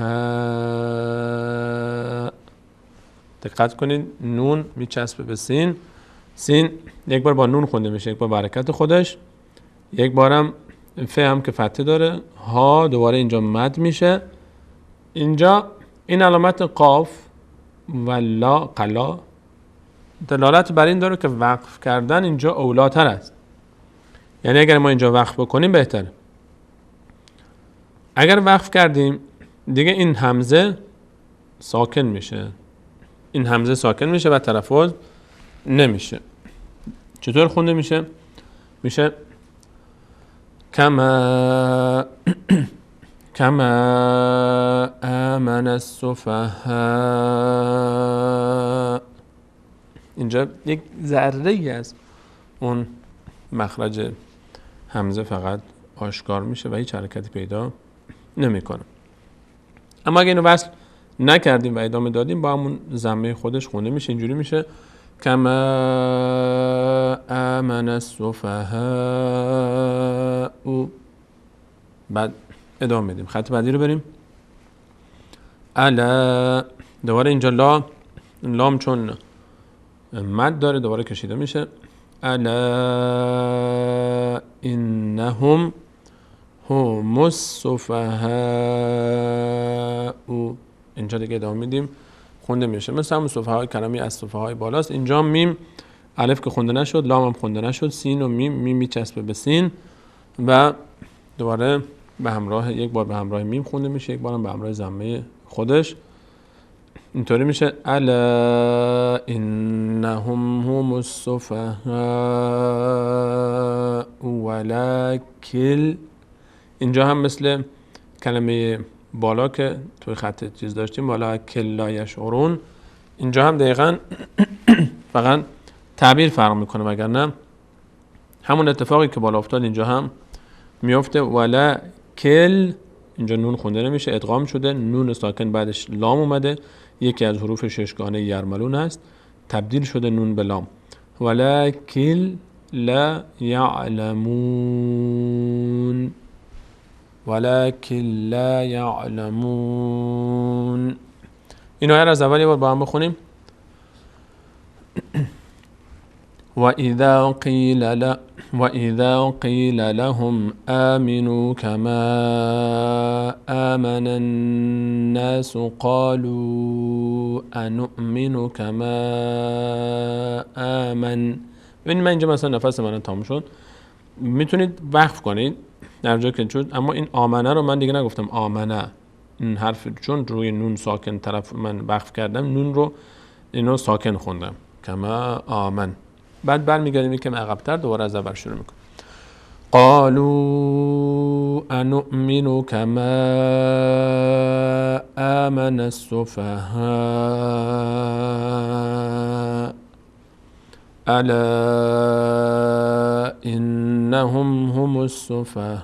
S1: دقت کنید نون میچسبه به سین. سین یک بار با نون خونده میشه، یک بار با حرکت خودش، یک بارم ف هم که فتحه داره، ها دوباره اینجا مد میشه. اینجا این علامت قاف و لا قلا دلالت بر این داره که وقف کردن اینجا اولاتر است. یعنی اگر ما اینجا وقف بکنیم بهتره. اگر وقف کردیم دیگه این همزه ساکن میشه، این همزه ساکن میشه و تلفظ نمیشه. چطور خونده میشه؟ میشه کما آمن السفهاء. اینجا یک ذره ای از اون مخرج همزه فقط آشکار میشه و هیچ حرکتی پیدا نمیکنه. اما اگه اینو وصل نکردیم و ادامه دادیم با همون ضمه خودش خونده میشه. اینجوری میشه کما آمن السفهاء. بعد ادامه میدیم. خط بعدی رو بریم. الا. دوباره اینجا لام چون مد داره دوباره کشیده میشه. الا انهم هم السفهاء. اینجا دیگه ادامه میدیم خونده میشه مثل همون سفهاء کلامی از سفهاء بالاست. اینجا میم الف که خونده نشد، لام هم خونده نشد، سین و میم میچسبه به سین و دوباره به همراه یک بار به همراه میم خونده میشه، یک بار هم به همراه ضمه خودش. اینطوری میشه الا انهم هم السفهاء ولکن. اینجا هم مثل کلمه بالا که توی خط چیز داشتیم ولکن لا یشعرون، اینجا هم دقیقاً فقط تعبیر فرق میکنه، وگرنه همون اتفاقی که بالا افتاد اینجا هم میفته. ولکن اینجا نون خونده نمیشه، ادغام شده، نون ساکن بعدش لام اومده، یکی از حروف ششگانه یرملون هست، تبدیل شده نون به لام. ولکن لا یعلمون. ولکن لا یعلمون. این آیه را از اول یه بار با هم بخونیم. وَإِذَا قِيلَ لَهُمْ آمِنُوا كَمَا آمَنَ النَّاسُ قَالُوا أَنُؤْمِنُ كَمَا آمَنَ. ببینید من اینجا مثلا نفس من تمام شد، میتونید وقف کنید در جا که شد، اما این آمنه رو من دیگه نگفتم آمنه، این حرف چون روی نون ساکن طرف من وقف کردم، نون رو اینو ساکن خوندم کما آمن. بعد برمیگردیم که عقب‌تر دوباره از اول شروع میکنم. قالوا انؤمن كما آمن السفهاء الا انهم هم السفهاء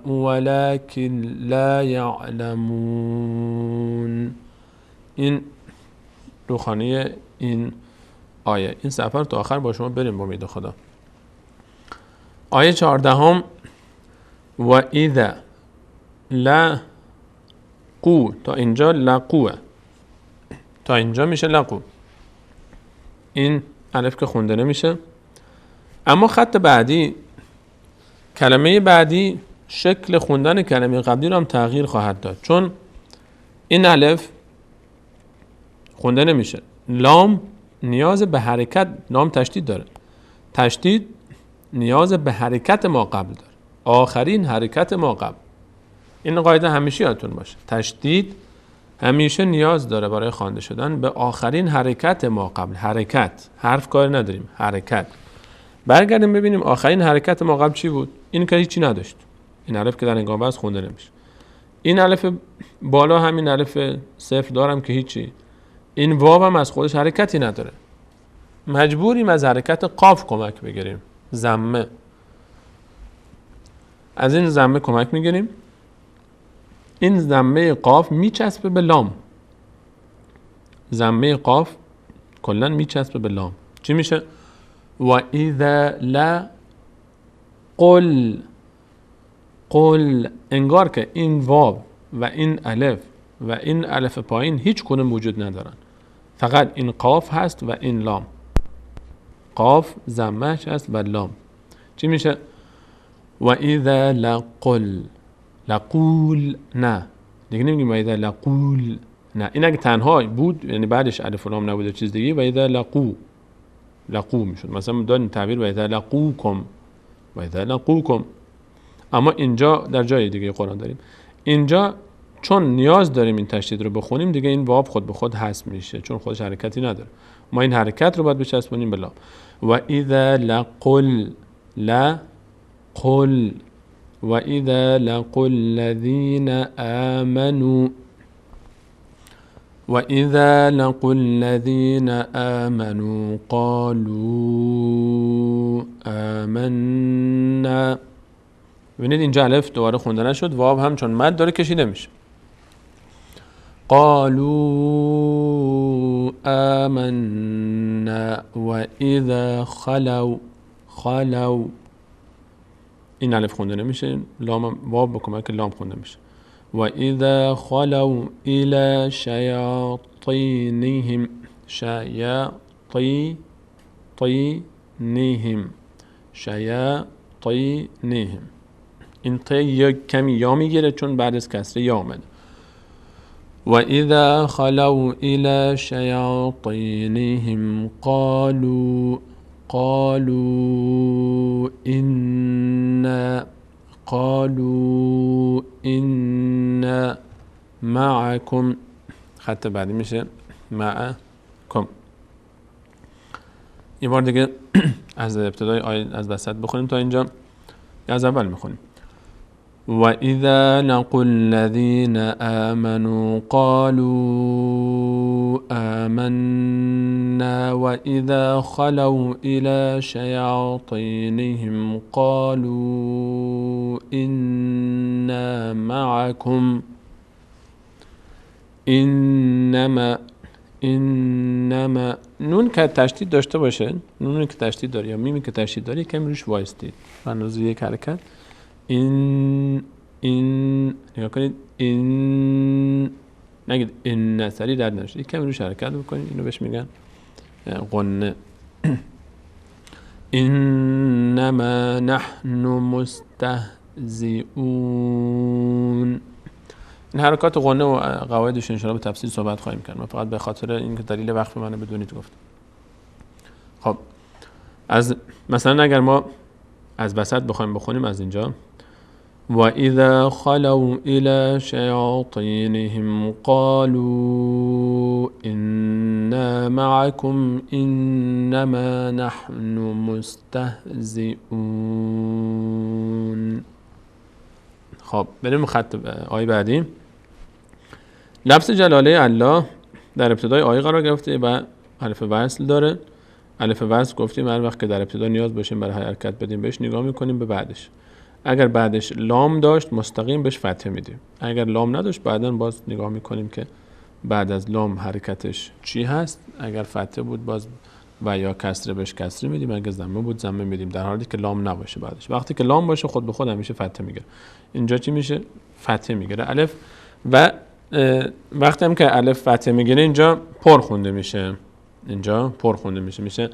S1: ولكن لا يعلمون. این روخانی این آیه، این سفر تا آخر با شما بریم با امید خدا. آیه 14 و اذا لقو، تا اینجا لقوه، تا اینجا میشه لقو. این الف که خونده نمیشه، اما خط بعدی کلمه بعدی شکل خوندن کلمه قبلی رو هم تغییر خواهد داد، چون این الف خونده نمیشه. لام نیاز به حرکت، لام تشدید داره، تشدید نیاز به حرکت ما قبل داره، آخرین حرکت ما قبل. این قاعده همیشه یادتون باشه، تشدید همیشه نیاز داره برای خوانده شدن به آخرین حرکت ما قبل. حرکت، حرف کار نداریم، حرکت. برگردیم ببینیم آخرین حرکت ما قبل چی بود. این که هیچی نداشت، این الف که در انگام بست خونده نمیشه. این الف بالا همین الف صفر دارم که هیچی. این واو هم از خودش حرکتی نداره، مجبوریم از حرکت قاف کمک بگیریم، ضمه. از این ضمه کمک میگیریم. این ضمه قاف میچسبه به لام، ضمه قاف کلا میچسبه به لام. چی میشه؟ و اذا لا قل، قل انگار که این واو و این الف و این الف پایین هیچ کدوم وجود ندارن، فقط این قاف هست و این لام. قاف ضمهش هست و لام. چی میشه؟ و اذا لقل، لقول نه دیگه نمیگیم و اذا لقول نه، این اگه تنها بود یعنی بعدش الف و لام نبوده چیز دیگه، و اذا لقو، لقو میشد. مثلا داریم تعبیر و اذا لقوکم، و اذا لقوکم. اما اینجا در جای دیگه قرآن داریم، اینجا چون نیاز داریم این تشدید رو بخونیم دیگه این واو خود به خود حذف میشه چون خودش حرکتی نداره. ما این حرکت رو باید بچسبونیم به لام. و اذا لقل، لا قل، و اذا لقل الذين آمنوا، و اذا لقل الذين آمنوا قالوا آمنا. ببینید اینجا الف دوباره خونده نشد، واو هم چون مد داره کشیده میشه. قالوا آمنا و اذا خلوا، خلوا این الف خونده نمیشه، لام واو با کمک لام خونده میشه. و اذا خلوا الى شیاطینهم، شیاطینهم، شیاطینهم. این تی یک کمی یا میگیره چون بعد از کسره یا آمده. و اذا خلوا الى شیاطینهم قالوا، قالوا إنا، قالوا إنا معكم. خط بعدی میشه معكم. یه بار دیگه از ابتدای آیه از وسط بخونیم تا اینجا، از اول میخونیم. و اذا لقوا الذين آمنوا قالوا آمنا و اذا خلوا الى شياطينهم قالوا إنا معكم انما، انما نون که تشدید داشته باشه، نونی که تشدید داره یا میمی که تشدید داره کمی روش وایستید و اندازه یک حرکت. این نگاه کنید، این نگید این سری درد نشه، یک کمی روش حرکت بکنید، اینو بهش میگن غنه. انما نحن مستهزئون. این حرکات غنه و قواعدش ان شاءالله به تفصیل صحبت خواهیم کرد، من فقط به خاطر اینکه دلیل وقف منو بدونید گفتم. خب از مثلا اگر ما از وسط بخوایم بخونیم از اینجا، و اذا خلوا الى شياطينهم قالوا إنا معكم انما نحن مستهزئون. خب بریم خط آیه بعدی. لفظ جلاله الله در ابتدای آیه قرار گرفته و حرف وصل داره. الف وصل گفتیم هر وقت که در ابتدا نیاز باشیم برای حرکت بدیم بهش نگاه میکنیم به بعدش. اگر بعدش لام داشت مستقیم بهش فتحه میدیم، اگر لام نداشت بعداً باز نگاه میکنیم که بعد از لام حرکتش چی هست. اگر فتحه بود باز و یا کسره بهش کسره میدیم، اگر ضمه بود ضمه میدیم، در حالی که لام نباشه بعدش. وقتی که لام باشه خود به خود همیشه فتحه میگیره. اینجا چی میشه؟ فتحه میگیره الف. و وقتی هم که الف فتحه میگیره اینجا پر خونده میشه، اینجا پر خونده میشه، میشه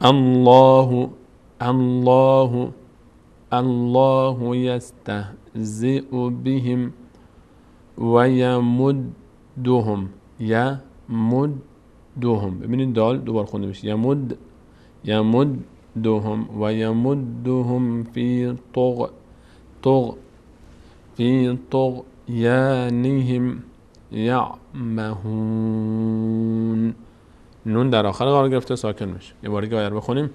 S1: الله، الله، الله یستهزئ بهم و یمدهم، یمدهم. ببینید دال دوبار خونده میشه، یمد، یمدهم و یمدهم فی فی طغیانهم یعمهون. نون در آخر قرار گرفته ساکن میشه. یه بار دیگه آیه رو بخونیم.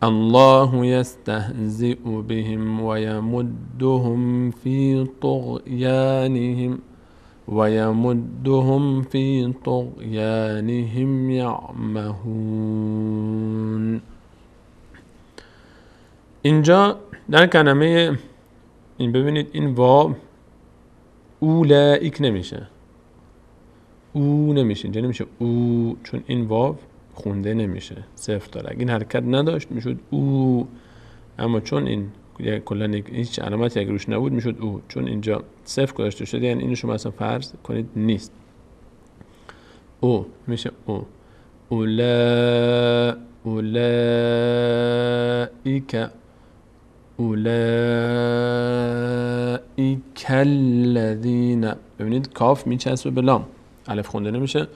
S1: الله یستهزئ بهم و یمدهم فی طغیانهم و یمدهم فی طغیانهم یعمهون. اینجا در کلمه این ببینید این واو اولئک نمیشه، او نمیشه، اینجا نمیشه او، چون این واو خونده نمیشه، صفر داره. اگه این حرکت نداشت میشد او، اما چون این کلا هیچ علامتی اگه روش نبود میشد او، چون اینجا صفر گذاشته شده یعنی اینو شما اصلا فرض کنید نیست. او میشه او. اولئک الذین، ببینید کاف میچسبه به لام، الف خونده نمیشه.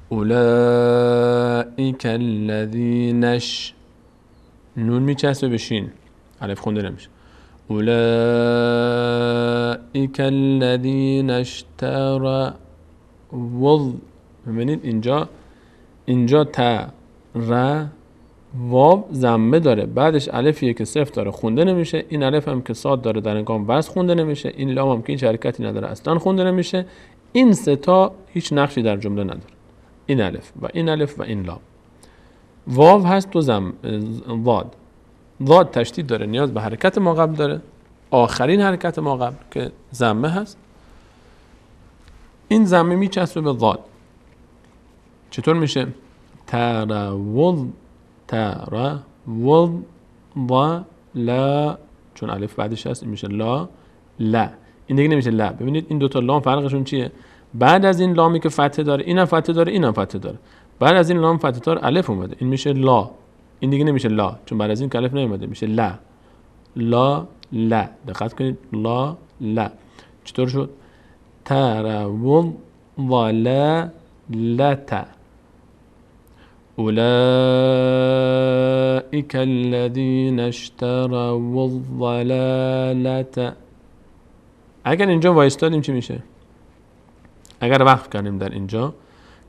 S1: اولئک الذینش، نون میچسبه به شین، الف خونده نمیشه. اولئک الذین اشتروا، ببینید اینجا تا ر واو ضمه داره، بعدش الفیه که صفر داره خونده نمیشه، این الف هم که صاد داره در انگام وصل خونده نمیشه، این لام هم که هیچ حرکتی نداره اصلا خونده نمیشه. این سه تا هیچ نقشی در جمله نداره، این الف و این الف و این لام. واو هست تو ضاد تشدید داره، نیاز به حرکت ما قبل داره، آخرین حرکت ما قبل که ضمه هست، این ضمه میچسبه به ضاد. چطور میشه؟ تروض لا، چون الف بعدش هست این میشه لا. این دیگه نمیشه لا. ببینید این دوتا لام فرقشون چیه؟ بعد از این لامی که فتحه داره اینم فتحه داره اینم فتحه داره، بعد از این لام فتحه داره الف اومده، این میشه لا. این دیگه نمیشه لا، چون بعد از این که الف نیومده، میشه لا. دقت کنید، لا. چطور شد؟ تروض ضلالة، أولئك الذين اشتروا الضلالة. اگر اینجا وایستادیم چی میشه؟ اگر وقف کردیم در اینجا،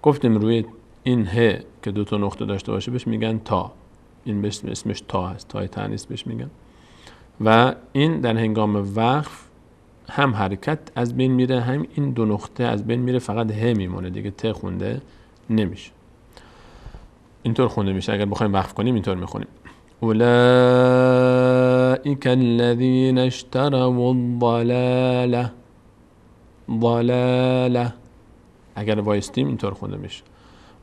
S1: گفتیم روی این ه که دو تا نقطه داشته باشه بهش میگن تا، این اسمش تا هست، تای تانیث بهش میگن. و این در هنگام وقف هم حرکت از بین میره، هم این دو نقطه از بین میره، فقط ه میمونه دیگه، ت خونده نمیشه. اینطور خونده میشه. اگر بخوایم وقف کنیم اینطور میخونیم: اولئک الذین اشتروا الضلاله. اگر وایستیم اینطور خونده میشه: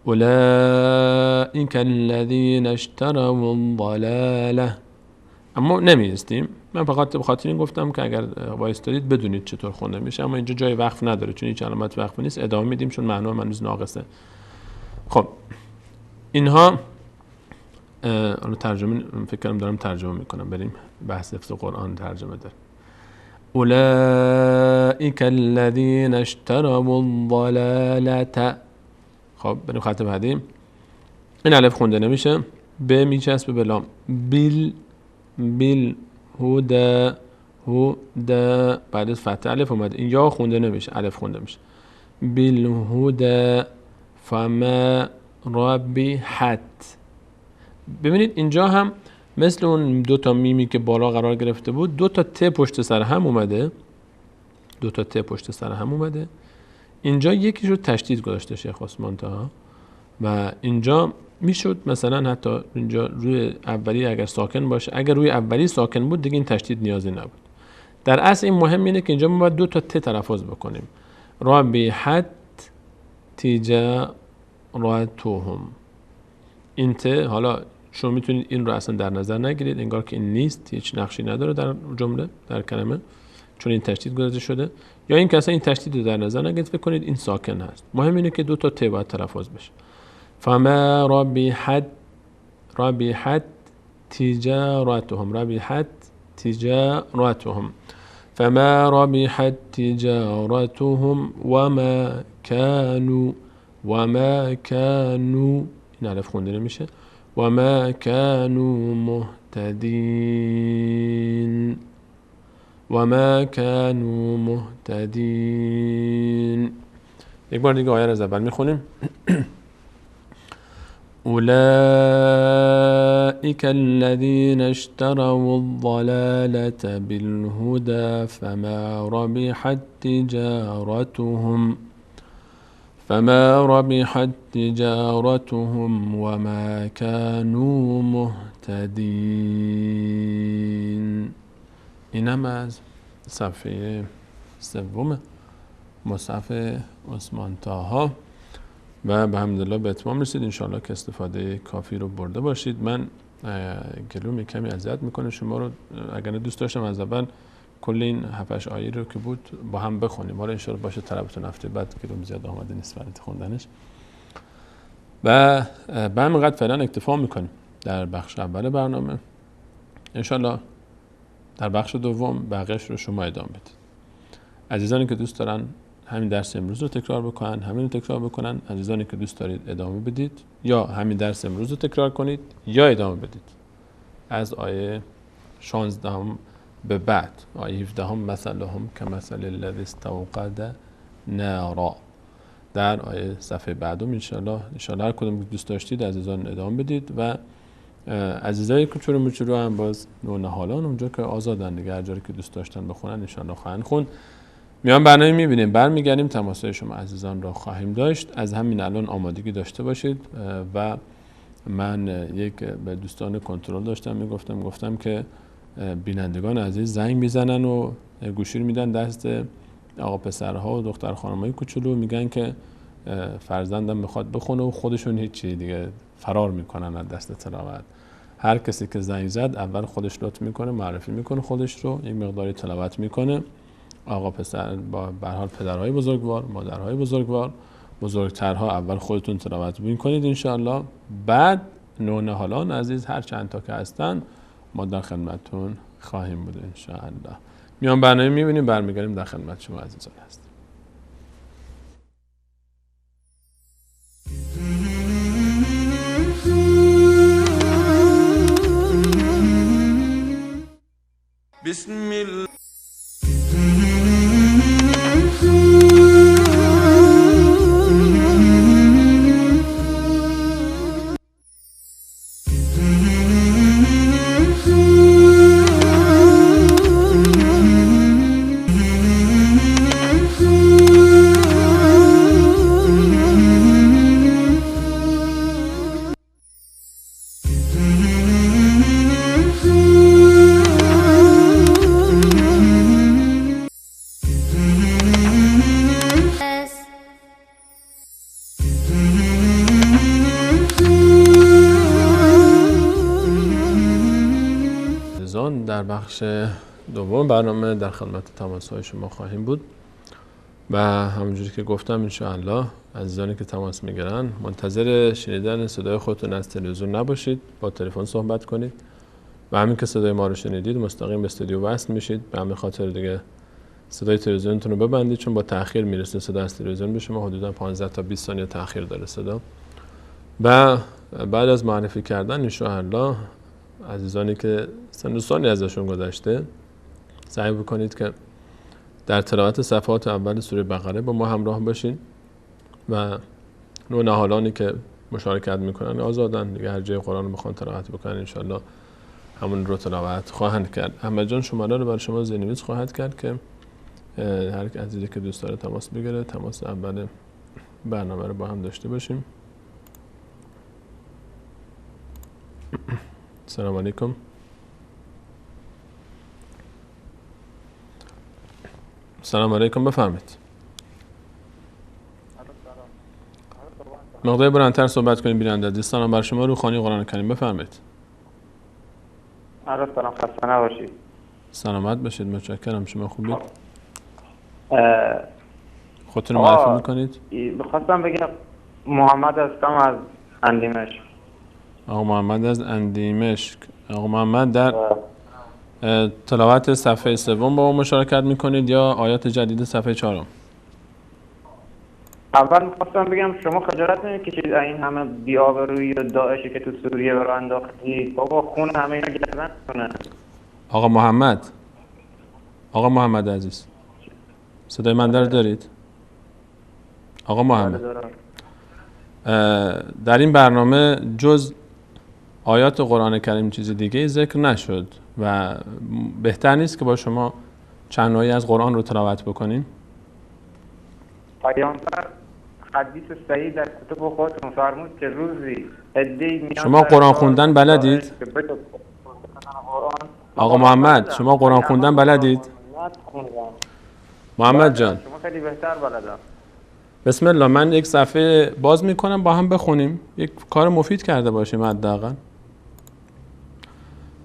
S1: اولئک الذین اشتروا الضلاله. اما نمیستیم، من فقط به خاطر این گفتم که اگر وایستادید بدونید چطور خونده میشه. اما اینجا جای وقف نداره چون هیچ علامت وقف نیست، ادامه میدیم چون معنی هنوز ناقصه. خب اینها ترجمه، فکر کنم دارم ترجمه میکنم، بریم بحث حفظ قرآن ترجمه داریم. اولئک الذین اشتروا الضلاله. خب بریم خط بعدی. این الف خونده نمیشه، ب میچسبه به لام. هدا بعد از فتح الف اومده، این یا خونده نمیشه، الف خونده میشه. بالهدا فما ربحت. ببینید اینجا هم مثل اون دو تا میمی که بالا قرار گرفته بود، دو تا ت پشت سر هم اومده. اینجا یکیشو تشدید گذاشته شیخ عثمان طه و اینجا میشد مثلا حتی اینجا روی اولی اگر ساکن باشه، اگر روی اولی ساکن بود دیگه این تشدید نیازی نبود. در اصل این مهم اینه که اینجا ما باید دو تا ت تلفظ بکنیم. ربحت تجارتهم. این ت، حالا شما میتونید این رو اصلا در نظر نگیرید، انگار که این نیست، هیچ نقشی نداره در جمله، در کلمه، چون این تشدید گذاشته شده. یا این که اصلا این تشدید رو در نظر نگیرید، فکر کنید این ساکن هست. مهم اینه که دو تا ت باید تلفظ بشه. فما ربحت تجارتهم فما ربحت تجارتهم وما كانوا این الف خونده نمیشه، وما كانوا مهتدين. یک بار دیگه آیه رو از اول میخونیم. أولئك الذين اشتروا الضلالة بالهدى فما ربحت تجارتهم وما كانوا مهتدين. اینم از صفحه سوم مصحف عثمان طه. و به حمدالله به اتمام رسید. انشاءالله که استفاده کافی رو برده باشید. من گلوم کمی اذیت میکنه شما رو، اگر دوست داشتم از اول کل این 7-8 آیه رو که بود با هم بخونیم، حالا انشاءالله باشه طلبتون هفته بعد گلوم زیاد آماده نیست برای خوندنش و به همینقدر فعلا اکتفا میکنیم در بخش اول برنامه. انشاءالله در بخش دوم بقیه‌اش رو شما ادامه بدید. عزیزانی که دوست دارن همین درس امروز رو تکرار بکنن همین رو تکرار بکنن، عزیزانی که دوست دارید ادامه بدید یا همین درس امروز رو تکرار کنید یا ادامه بدید. از آیه 16 به بعد آیه 17 مثلهم کمثل الذی استوقد نارا، در آیه صفحه بعدم انشاءالله هر کدوم دوست داشتید عزیزان ادامه بدید و عزیزای کوچولو موچولو هم باز نونهالان اونجا که آزادن دیگه، هر جایی که دوست داشتن بخونن انشاءالله خواهند خوند. میان برنامه میبینیم، برمیگردیم تماسای شما عزیزان را خواهیم داشت. از همین الان آمادگی داشته باشید و من یک به دوستان کنترل داشتم گفتم که بینندگان عزیز زنگ میزنن و گوشی رو میدن دست آقا پسرها و دختر خانمای کوچولو، میگن که فرزندم میخواد بخونه و خودشون هیچی دیگه فرار میکنن از دست تلاوت. هر کسی که زنگ زد اول خودش لطف میکنه، معرفی میکنه خودش رو، یک مقداری تلاوت میکنه. آقا پسر با به هر حال پدرهای بزرگوار، مادرهای بزرگوار، بزرگترها اول خودتون تلاوت میکنید انشاءالله، بعد نونهالان عزیز هر چند تا که هستن ما در خدمتتون خواهیم بود انشاءالله. میان برنامه میبینیم، برمیگردیم در خدمت شما عزیزان هستیم.
S6: بسم الله
S1: در بخش دوم برنامه در خدمت تماس‌های شما خواهیم بود و همونجوری که گفتم انشاءالله عزیزانی که تماس میگیرن منتظر شنیدن صدای خودتون از تلویزیون نباشید، با تلفن صحبت کنید و همین که صدای ما رو شنیدید مستقیم به استودیو وصل میشید. به همین خاطر دیگه صدای تلویزیونتون رو ببندید، چون با تأخیر میرسه صدا از تلویزیون به شما، حدودا 15 تا 20 ثانیه تأخیر داره صدا. و بعد از معرفی کردن انشاءالله عزیزانی که سن و سالی ازشون گذشته سعی بکنید که در تلاوت صفحات اول سوره بقره با ما همراه باشین و نونهالانی که مشارکت میکنن آزادن دیگه، هر جای قرآن رو بخوان تلاوت بکنن انشاءالله همون رو تلاوت خواهند کرد. احمد جان شماره رو برای شما زیرنویس خواهد کرد که هر عزیزی که دوست داره تماس بگیره تماس اول برنامه رو با هم داشته باشیم. سلام علیکم. سلام علیکم، بفرمایید. مقداری بلندتر صحبت کنید بیننده عزیز. سلام بر شما، روحانی قرآن کریم، بفرمایید.
S7: سلام، خسته نباشید.
S1: سلامت باشید، متشکرم. شما خوبید؟ خودتون رو معرفی میکنید؟
S7: بخواستم بگم محمد هستم از اندیمشق.
S1: آقا محمد از اندیمشق. آقا محمد در تلاوت صفحه سوم با ما مشارکت میکنید یا آیات جدید صفحه 4؟
S7: اول میخواستم بگم شما خجالت نمیکشید این همه بی‌آبرویی و داعشی که تو سوریه رو انداختید؟ بابا خون همه اینا گردن کنه. آقا محمد عزیز صدای من در دارید؟ آقا محمد در این برنامه جز آیات قرآن کریم چیز دیگه ذکر نشد و بهتر نیست که با شما چند آیه از قرآن رو تلاوت بکنیم؟ پیامبر حدیث صحیح در کتب خودتون فرمود که روزی
S1: شما قرآن خوندن بلدید؟ آقا محمد شما قرآن خوندن بلدید؟ محمد جان
S7: شما خیلی بهتر بلدم. بسم الله. من یک صفحه باز میکنم با هم بخونیم، یک کار مفید کرده باشیم حداقل.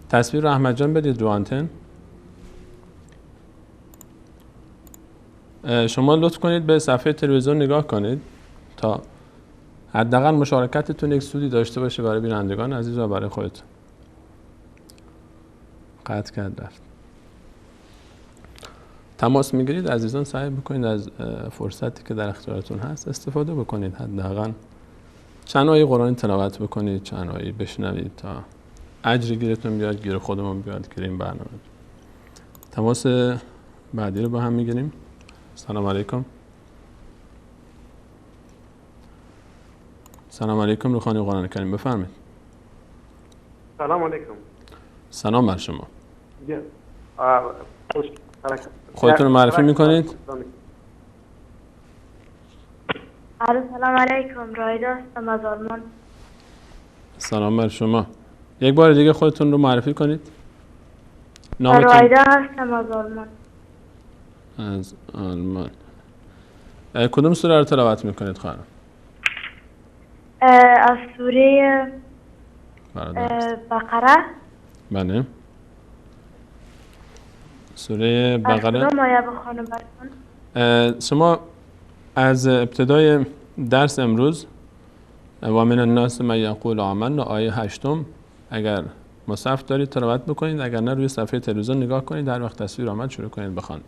S7: تصویر احمد جان بدید رو آنتن. شما لطف کنید به صفحه تلویزیون نگاه کنید تا حداقل مشارکتتون یک سودی داشته باشه برای بینندگان عزیز و برای خودتون. قطع کرد رفت. تماس میگیرید عزیزان، سعی بکنید از فرصتی که در اختیارتون هست استفاده بکنید، حداقل چند آیه قرآن تلاوت بکنید، چند آیه بشنوید تا اجر گیرتون بیاد، گیر خودمون بیاد، گیر این برنامه. تماس بعدی رو با هم میگیریم. سلام علیکم. سلام علیکم. روخانی قرآن کریم بفرمایید.
S8: سلام علیکم.
S7: سلام بر شما. خودتون رو معرفی میکنید؟
S9: سلام علیکم. رایدا هستم از آلمان.
S7: سلام بر شما. یک بار دیگه خودتون رو معرفی کنید.
S9: رایدا هستم از آلمان.
S7: از آلمان. کدوم سوره رو تلاوت میکنید خواهرم؟
S9: از سوره بقره.
S7: بله. سوره بقره.
S9: از کدوم آیه بخونم براتون؟
S7: شما از ابتدای درس امروز و من الناس من یقول آمنا آیه 8 اگر مصحف دارید تلاوت بکنید، اگر نه روی صفحه تلویزیون نگاه کنید، در وقت تصویر آمد شروع کنید بخواندن.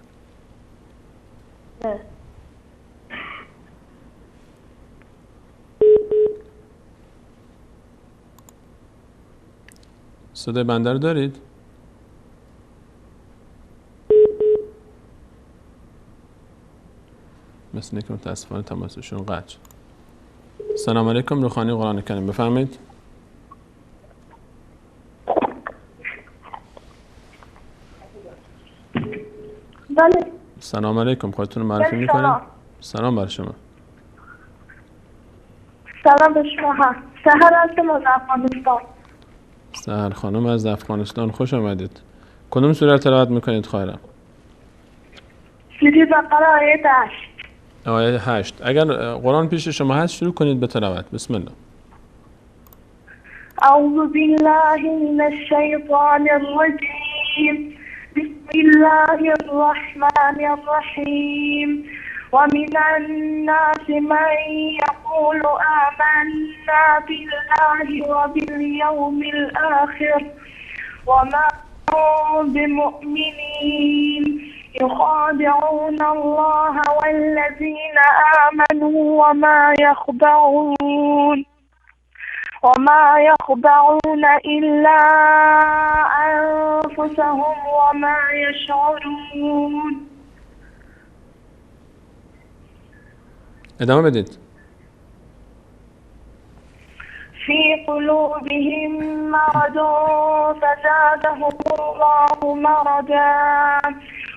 S7: صدای بنده رو دارید؟ مثل اینکه متاسفانه تماسشون قطع شد. سلام علیکم. روخانی قرآن کریم بفرمایید.
S9: بله.
S7: سلام علیکم. خودتون رو معرفی میکنید؟ سلام بر شما.
S9: سلام به شما. سحر هستم از افغانستان.
S7: سحر خانم از افغانستان، خوش آمدید. کدوم سوره تلاوت میکنید خواهرم؟
S9: سوره بقره آیه 8.
S7: آیه 8. اگر قرآن پیش شما هست شروع کنید به تلاوت. بسم الله.
S9: اعوذ بالله من الشیطان الرجیم. بسم الله الرحمن الرحیم. ومن الناس من يقول آمنا بالله وباليوم الآخر وما هم بمؤمنين يخادعون الله والذين آمنوا وما يخدعون إلا أنفسهم وما يشعرون.
S7: ادامه بدید.
S9: في قلوبهم مرض فزادهم الله مرضا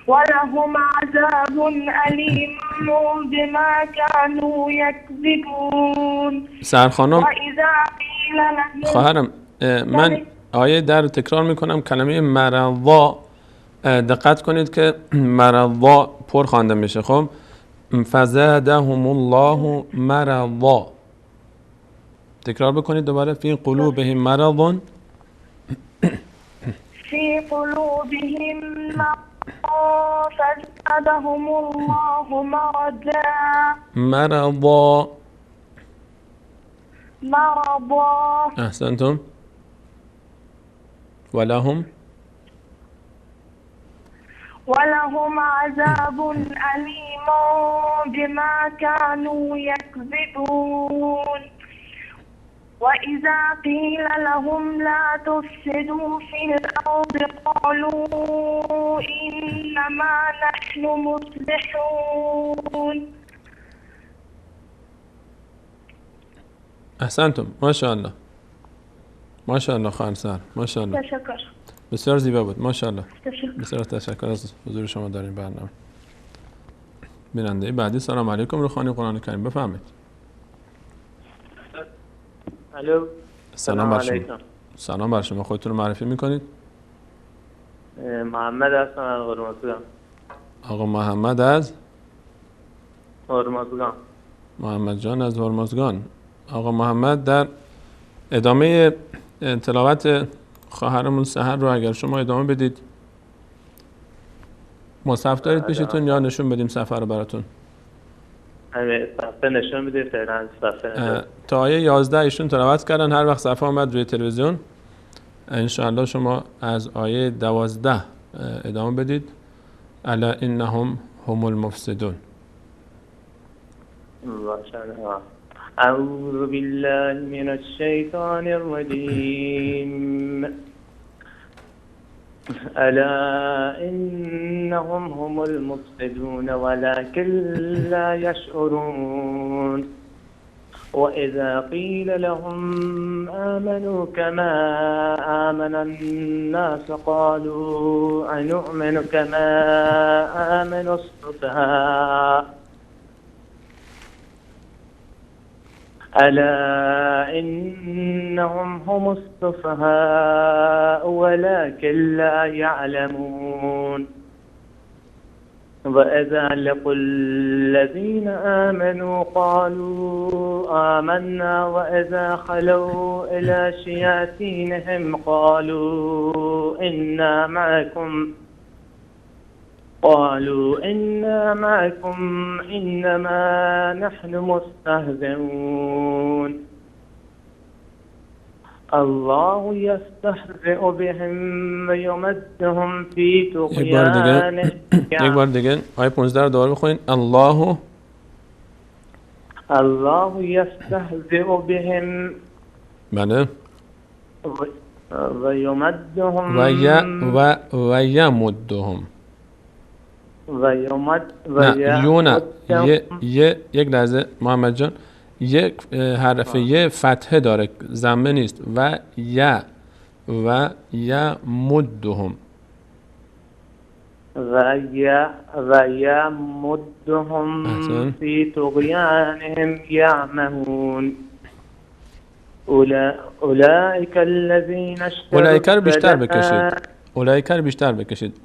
S9: ولهم عذاب أليم بما كانوا يكذبون.
S7: سرخانم
S9: لهم
S7: خواهرم من آیه در تکرار میکنم، کلمه مرضا دقت کنید که مرضا پر خوانده میشه. خب فزادهم الله مرضا. تکرار بکنید دوباره. فی قلوبهم مرض.
S9: فی قلوبهم مرض فزادهم الله
S7: مرضا. احسنتم. ولهم
S9: عذاب أليم بما كانوا يكذبون. وإذا قيل لهم لا تفسدوا في الأرض قالوا إنما نحن مصلحون.
S7: احسنتم. ماشاءالله ماشاءالله خواهر سر، ماشاءالله.
S9: تشکر.
S7: بسیار زیبا بود. ماشاءالله.
S9: تشکر.
S7: بسیار تشکر از حضور شما در این برنامه. بیننده بعدی. سلام علیکم. روخانی قرآن کریم بفرمایید.
S8: الو.
S7: سلام بر شما. سلام بر شما. خودتون رو معرفی میکنید؟
S8: محمد هستم از هرمزگان.
S7: آقا محمد از
S8: هرمزگان.
S7: محمد جان از هرمزگان. آقا محمد در ادامه تلاوت خواهرمون سحر رو اگر شما ادامه بدید. مصحف دارید پیشتون یا نشون بدیم صفحه رو براتون؟
S8: صفحه نشون بدید فعلا. صفحه
S7: تا آیه 11 ایشون تلاوت کردن. هر وقت صفحه آمد روی تلویزیون انشاءالله شما از آیه 12 ادامه بدید. الا انهم هم المفسدون.
S8: اعوذ بالله من الشیطان الرجیم. الا انهم هم المفسدون ولكن لا يشعرون. وإذا قيل لهم آمنوا كما آمن الناس قالوا أنؤمن كما آمن السفهاء. ألا إنهم هم السفهاء ولكن لا يعلمون. وإذا لقوا الذين آمنوا قالوا آمنا وإذا خلوا إلى شياطينهم قالوا إنا معكم إنما نحن مستهزئون. الله يستهزئ بهم ويمدهم في طغيانهم.
S7: یک بار دیگه آیه 15 رو دوباره بخونید. الله
S8: يستهزئ بهم
S7: بله
S8: ويمدهم
S7: و یمدهم یک لحظه محمد جان، یک حرف ی فتحه داره، ضمه نیست. و یمدهم
S8: في طغيانهم يعمهون. اولئك الذين اشتروا.
S7: اولئک رو بیشتر بکشید. اولئک رو بیشتر بکشید.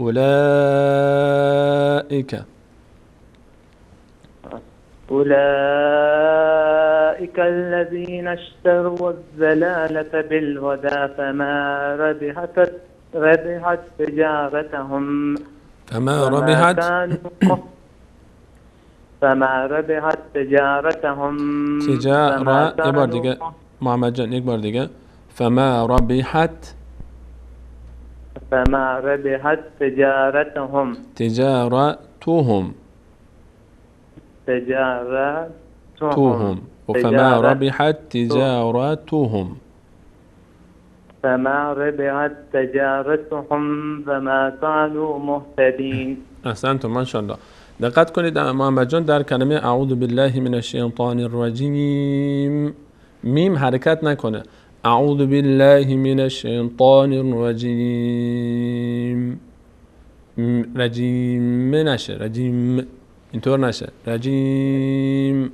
S8: أولئك الذين اشتروا الضلالة بالهدى فما ربحت تجارتهم.
S7: فما ربحت تجارتهم. یه بار دیگه محمد جان، یک بار دیگه. فما ربحت تجارتهم وفما ربحت تجارتهم
S8: وما كانوا مهتدين.
S7: احسنتم ماشاءالله. دقت کنید محمد جان در کلمه اعوذ بالله من الشیطان الرجیم میم حرکت نکنه. اعوذ بالله من الشیطان الرجیم. رجیم نشه، رجیم اینطور نشه، رجیم.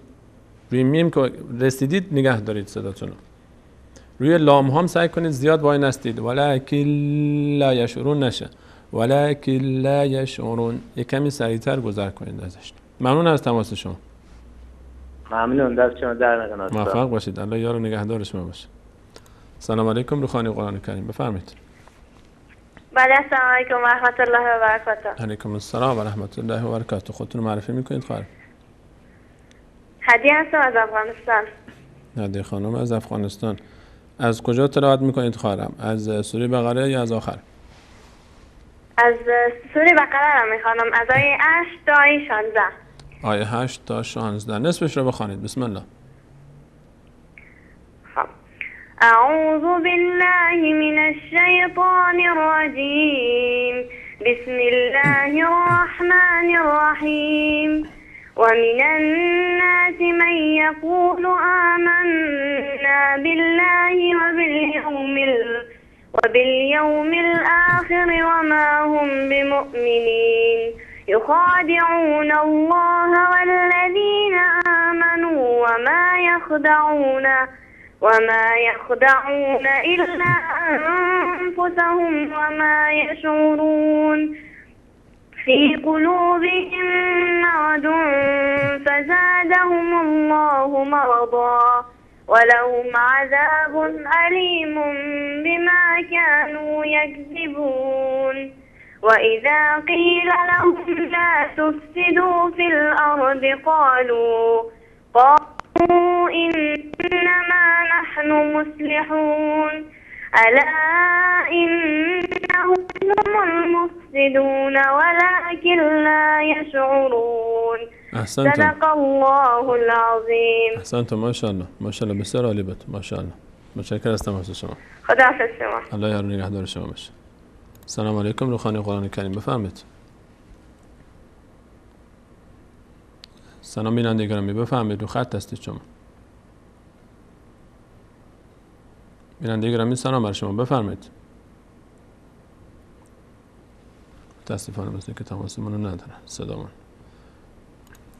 S7: روی میم که رسیدید نگه دارید صداتون. روی لام هم سعی کنید زیاد وای نستید. ولکن لا یشعرون نشه، ولکن لا یشعرون. یک کمی سریعتر گذر کنید ازش. ممنون از تماس شما.
S8: ممنون، دست شما در نکنه.
S7: موفق باشید. الله یار و نگهدار شما باشه. سلام علیکم. روخانی قرآن کریم بفرمایید.
S9: بله السلام علیکم و رحمت الله و برکاته.
S7: علیکم السلام و رحمت الله و برکاته. خودتون معرفی میکنید خواهر؟
S9: هدیه هستم از افغانستان.
S7: هدیه خانم از افغانستان. از کجا تلاوت میکنید خواهرم؟ از سوره بقره یا از آخر؟
S9: از سوره بقره رو میخوانم، از آیه 8 تا آیه 16.
S7: آیه 8 تا 16 نصفش رو بخوانید. بسم الله.
S9: أعوذ بالله من الشيطان الرجيم. بسم الله الرحمن الرحيم. ومن الناس من يقول آمنا بالله وباليوم الآخر وما هم بمؤمنين يخادعون الله والذين آمنوا وما يخدعون إلا أنفسهم وما يشعرون. في قلوبهم مرض فزادهم الله مرضا ولهم عذاب أليم بما كانوا يكذبون وإذا قيل لهم لا تفسدوا في الأرض قالوا إنما نحن مصلحون ألا إنهم هم المفسدون ولكن لا يشعرون.
S7: احسنتم.
S9: صدق الله العظیم.
S7: احسنتم. ماشاءالله ماشاءالله بسیار عالی بود. ماشاءالله. متشکرم از تماس شما.
S9: خداحافظ شما.
S7: الله یار و نگهدار شما باشه. سلام علیکم. روخانی قرآن کریم بفرمایید. سلام بیننده گرامی بفرمایید. رو خط هستید شما. بیننده گرامی سلام بر شما بفرمایید. متاسفانه مثل که تماس منو نداره صدامون.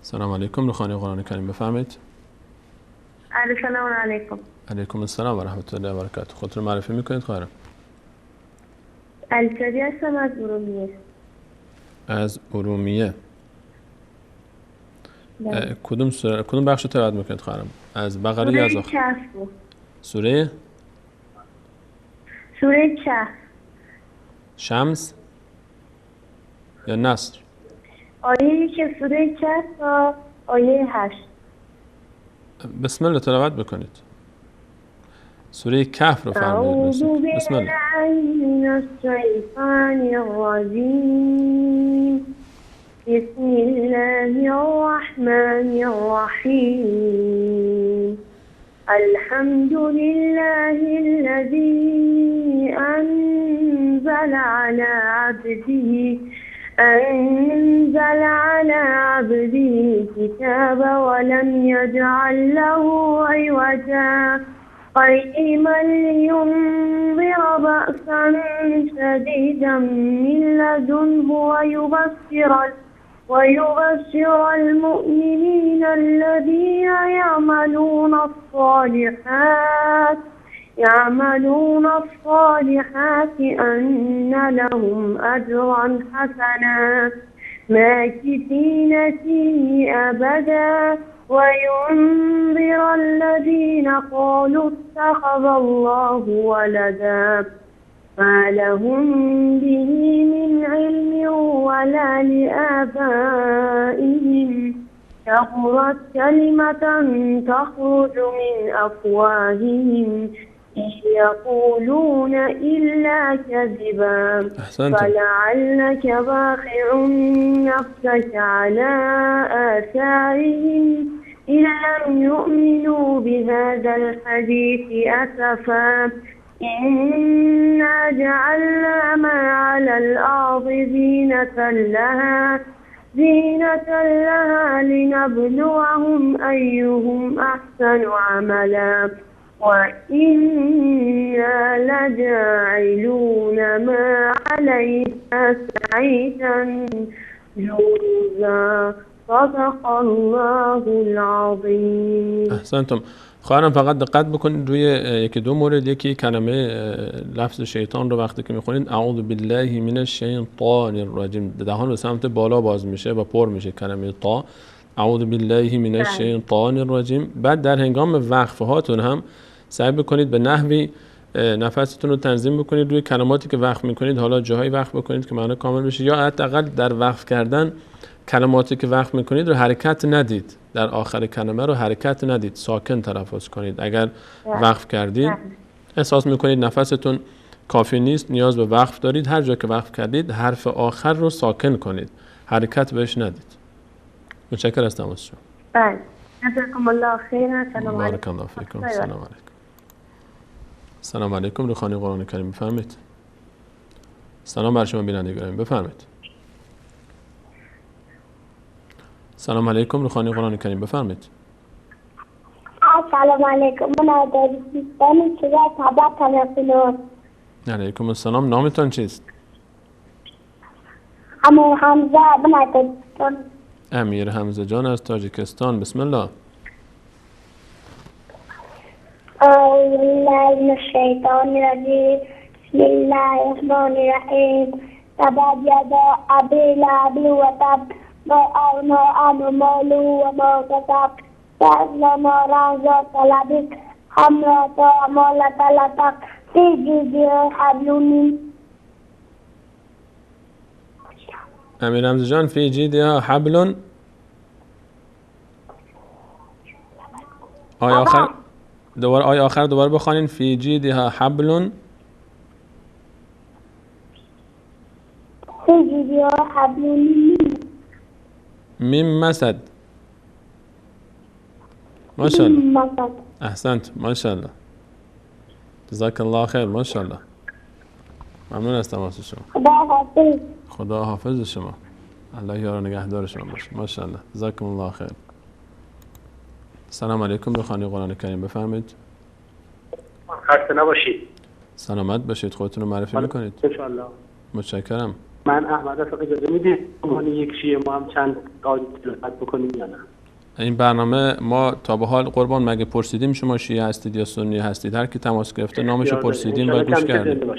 S7: سلام علیکم. روخانی قرآن کریم بفرمایید.
S9: سلام علیکم.
S7: علیکم السلام و رحمت الله و برکاته. خودتون معرفی میکنید خواهرم؟
S9: الکری هستم از ارومیه.
S7: از ارومیه. کدوم بخش رو تلاوت میکنید خواهرم؟ از بقره یا از آخر؟ سوره
S9: کهف.
S7: شمس یا نصر؟
S9: آیه که سوره کهف تا آیه 8.
S7: بسم الله تلاوت بکنید. سوره کهف رو فرمایید. بسم الله.
S9: بسم الله الرحمن الرحیم. الحمد لله الذي أنزل على عبده الكتاب ولم يجعل له عوجا قيما لينذر بأسا شديدا من لدنه ويبشر المؤمنين الذين يعملون الصالحات أن لهم أجرا حسنا ماكثين فيه أبدا وينذر الذين قالوا اتخذ الله ولدا ما لهم به من علم ولا لآبائهم كبرت كلمة تخرج من أفواههم إن يقولون إلا كذبا فلعلك باخع نفسك على آثارهم إن لم يؤمنوا بهذا الحديث أسفا إنا جعلنا ما على الأرض زينة لها لنبلوهم أيهم أحسن عملا وإنا لجاعلون ما عليها سعيدا جرزا. صدق الله العظیم.
S7: احسنتم. خواهرم فقط دقت بکنید روی یکی دو مورد. یکی کلمه لفظ شیطان رو وقتی که میخونید اعوذ بالله من الشیطان الرجیم، دهان به سمت بالا باز میشه و پر میشه کلمه تا. اعوذ بالله من الشیطان الرجیم. بعد در هنگام وقفه هاتون هم سعی بکنید به نحوی نفستون رو تنظیم بکنید روی کلماتی که وقف میکنید. حالا جاهایی وقف بکنید که معنی کامل بشه، یا حداقل در وقف کردن کلماتی که وقف میکنید رو حرکت ندید. در آخر کلمه رو حرکت ندید، ساکن تلفظ کنید. اگر وقف کردید احساس میکنید نفستون کافی نیست، نیاز به وقف دارید، هر جا که وقف کردید حرف آخر رو ساکن کنید، حرکت بهش ندید. متشکرم از تماس شما.
S9: بله. جزاکم الله خیرا. سلام علیکم.
S7: بارک الله فیکم. سلام علیکم. سلام علیکم. روخانی قرآن کریم بفرمایید. سلام بر شما بیننده گرامی بفرمایید. سلام علیکم. روخانی قرآن کریم بفرمایید.
S9: سلام علیکم. من داریستانی که تابت تلفنون.
S7: علیکم السلام. نامتان چیست؟
S9: امیر حمزه بن
S7: امیر حمزه جان از تاجیکستان. بسم الله.
S9: أعوذ بالله من الشيطان الرجيم. بسم الله الرحمن الرحيم. تبت يدا أبي لهب وتب ما أغنى عنه ماله وما كسب فأسلما رمزا طلبك حمرة أمالة لتك في جيدها حبل من
S7: امیر رمزی جان فی جیدها حبل آیه آخر دوباره بخوانین فی جیدها حبل
S9: في جيدها حبل
S7: من مسد ما شاء الله
S9: من مسد
S7: احسنت ما شاء الله جزاک الله خیر ما شاء الله ممنون از تماس شما
S9: خدا حافظ
S7: خدا حافظ شما الله یار و نگهدار شما باشه ما شاء الله جزاکم الله خیر سلام علیکم بخوانی قرآن کریم بفرمایید
S10: خسته نباشید
S7: سلامت باشید خودتون رو معرفی میکنید
S10: ان شاء الله
S7: متشکرم
S10: من احمد هستم اجازه میدید عنوان یک شیعه ما هم چند آیه تلاوت بکنیم یا نه
S7: این برنامه ما تا به حال قربان مگه پرسیدیم شما شیعه هستید یا سنی هستید هر کی تماس گرفته نامشو پرسیدیم و گوش کردیم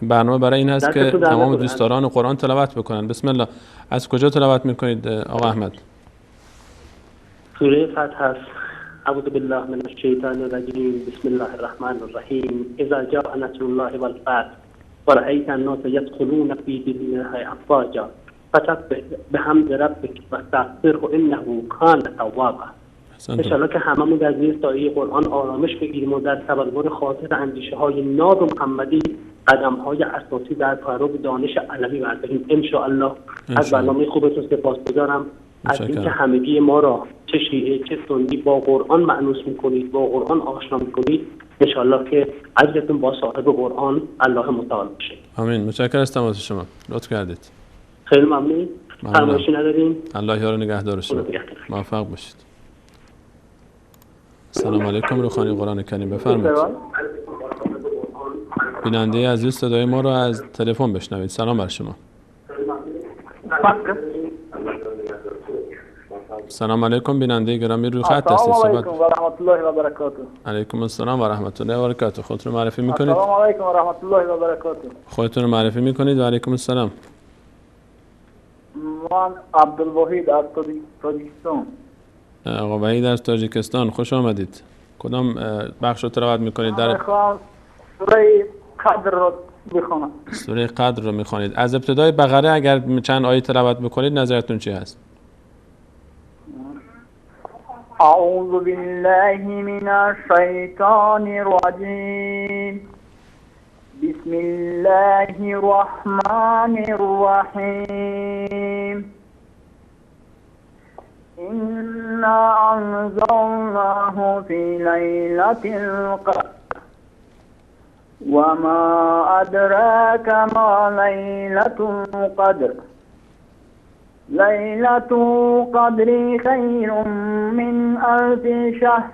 S7: این برنامه برای این هست که تمام دوستداران قرآن تلاوت بکنن بسم الله از کجا تلاوت میکنید آقا احمد
S10: سوره فتح است اعوذ بالله من الشیطان الرجیم بسم الله الرحمن الرحیم اذا جاء نصر الله والفتح ورأيت الناس يدخلون في دين الله افواجا فسبح بحمد ربك واستغفره انه كان توابا انشاءالله که هممون در زیر سایه قرآن آرامش بگیریم و در تبلور خاطر اندیشه های ناب محمدی قدم های اساسی در فرو دانش علمی برداریم انشاءالله. از برنامه خوبتون سپاسگزارم از اینکه همگی ما را چه شیعه چه سنی با قرآن مأنوس میکنید با قرآن آشنا میکنید انشاءالله که اجرتون با صاحب قرآن الله متعال باشه.
S7: آمین. متشکرم از تماس شما لطف کردید.
S10: خیلی ممنون. فرمایشی نداریم.
S7: الله یار و نگهدار شما. موفق باشید. سلام علیکم روخانی قرآن کریم بفرمایید. بیننده عزیز صدای ما رو از تلفن بشنوید. سلام بر شما. سلام علیکم بیننده گرامی روی خط هستید.
S11: سلام علیکم و رحمت الله و برکاته.
S7: علیکم السلام و رحمت الله و برکاته. خودتون رو معرفی میکنید؟
S11: سلام علیکم و رحمت الله و برکاته.
S7: خودتون رو معرفی میکنید؟ و علیکم السلام.
S11: من عبدالوحید از تاجیکستان.
S7: آقا وحید از تاجیکستان خوش آمدید. کدام بخش رو تلاوت میکنید؟ در
S11: سوره قدر رو بخونم.
S7: سوره قدر رو میخونید. از ابتدای بقره اگر چند آیه تلاوت بکنید نظرتون چی هست؟
S11: اعوذ بالله من الشیطان الرجیم بسم الله الرحمن الرحیم إنا أنزلناه في ليلة القدر وما أدراك ما ليلة القدر ليلة القدر خير من ألف شهر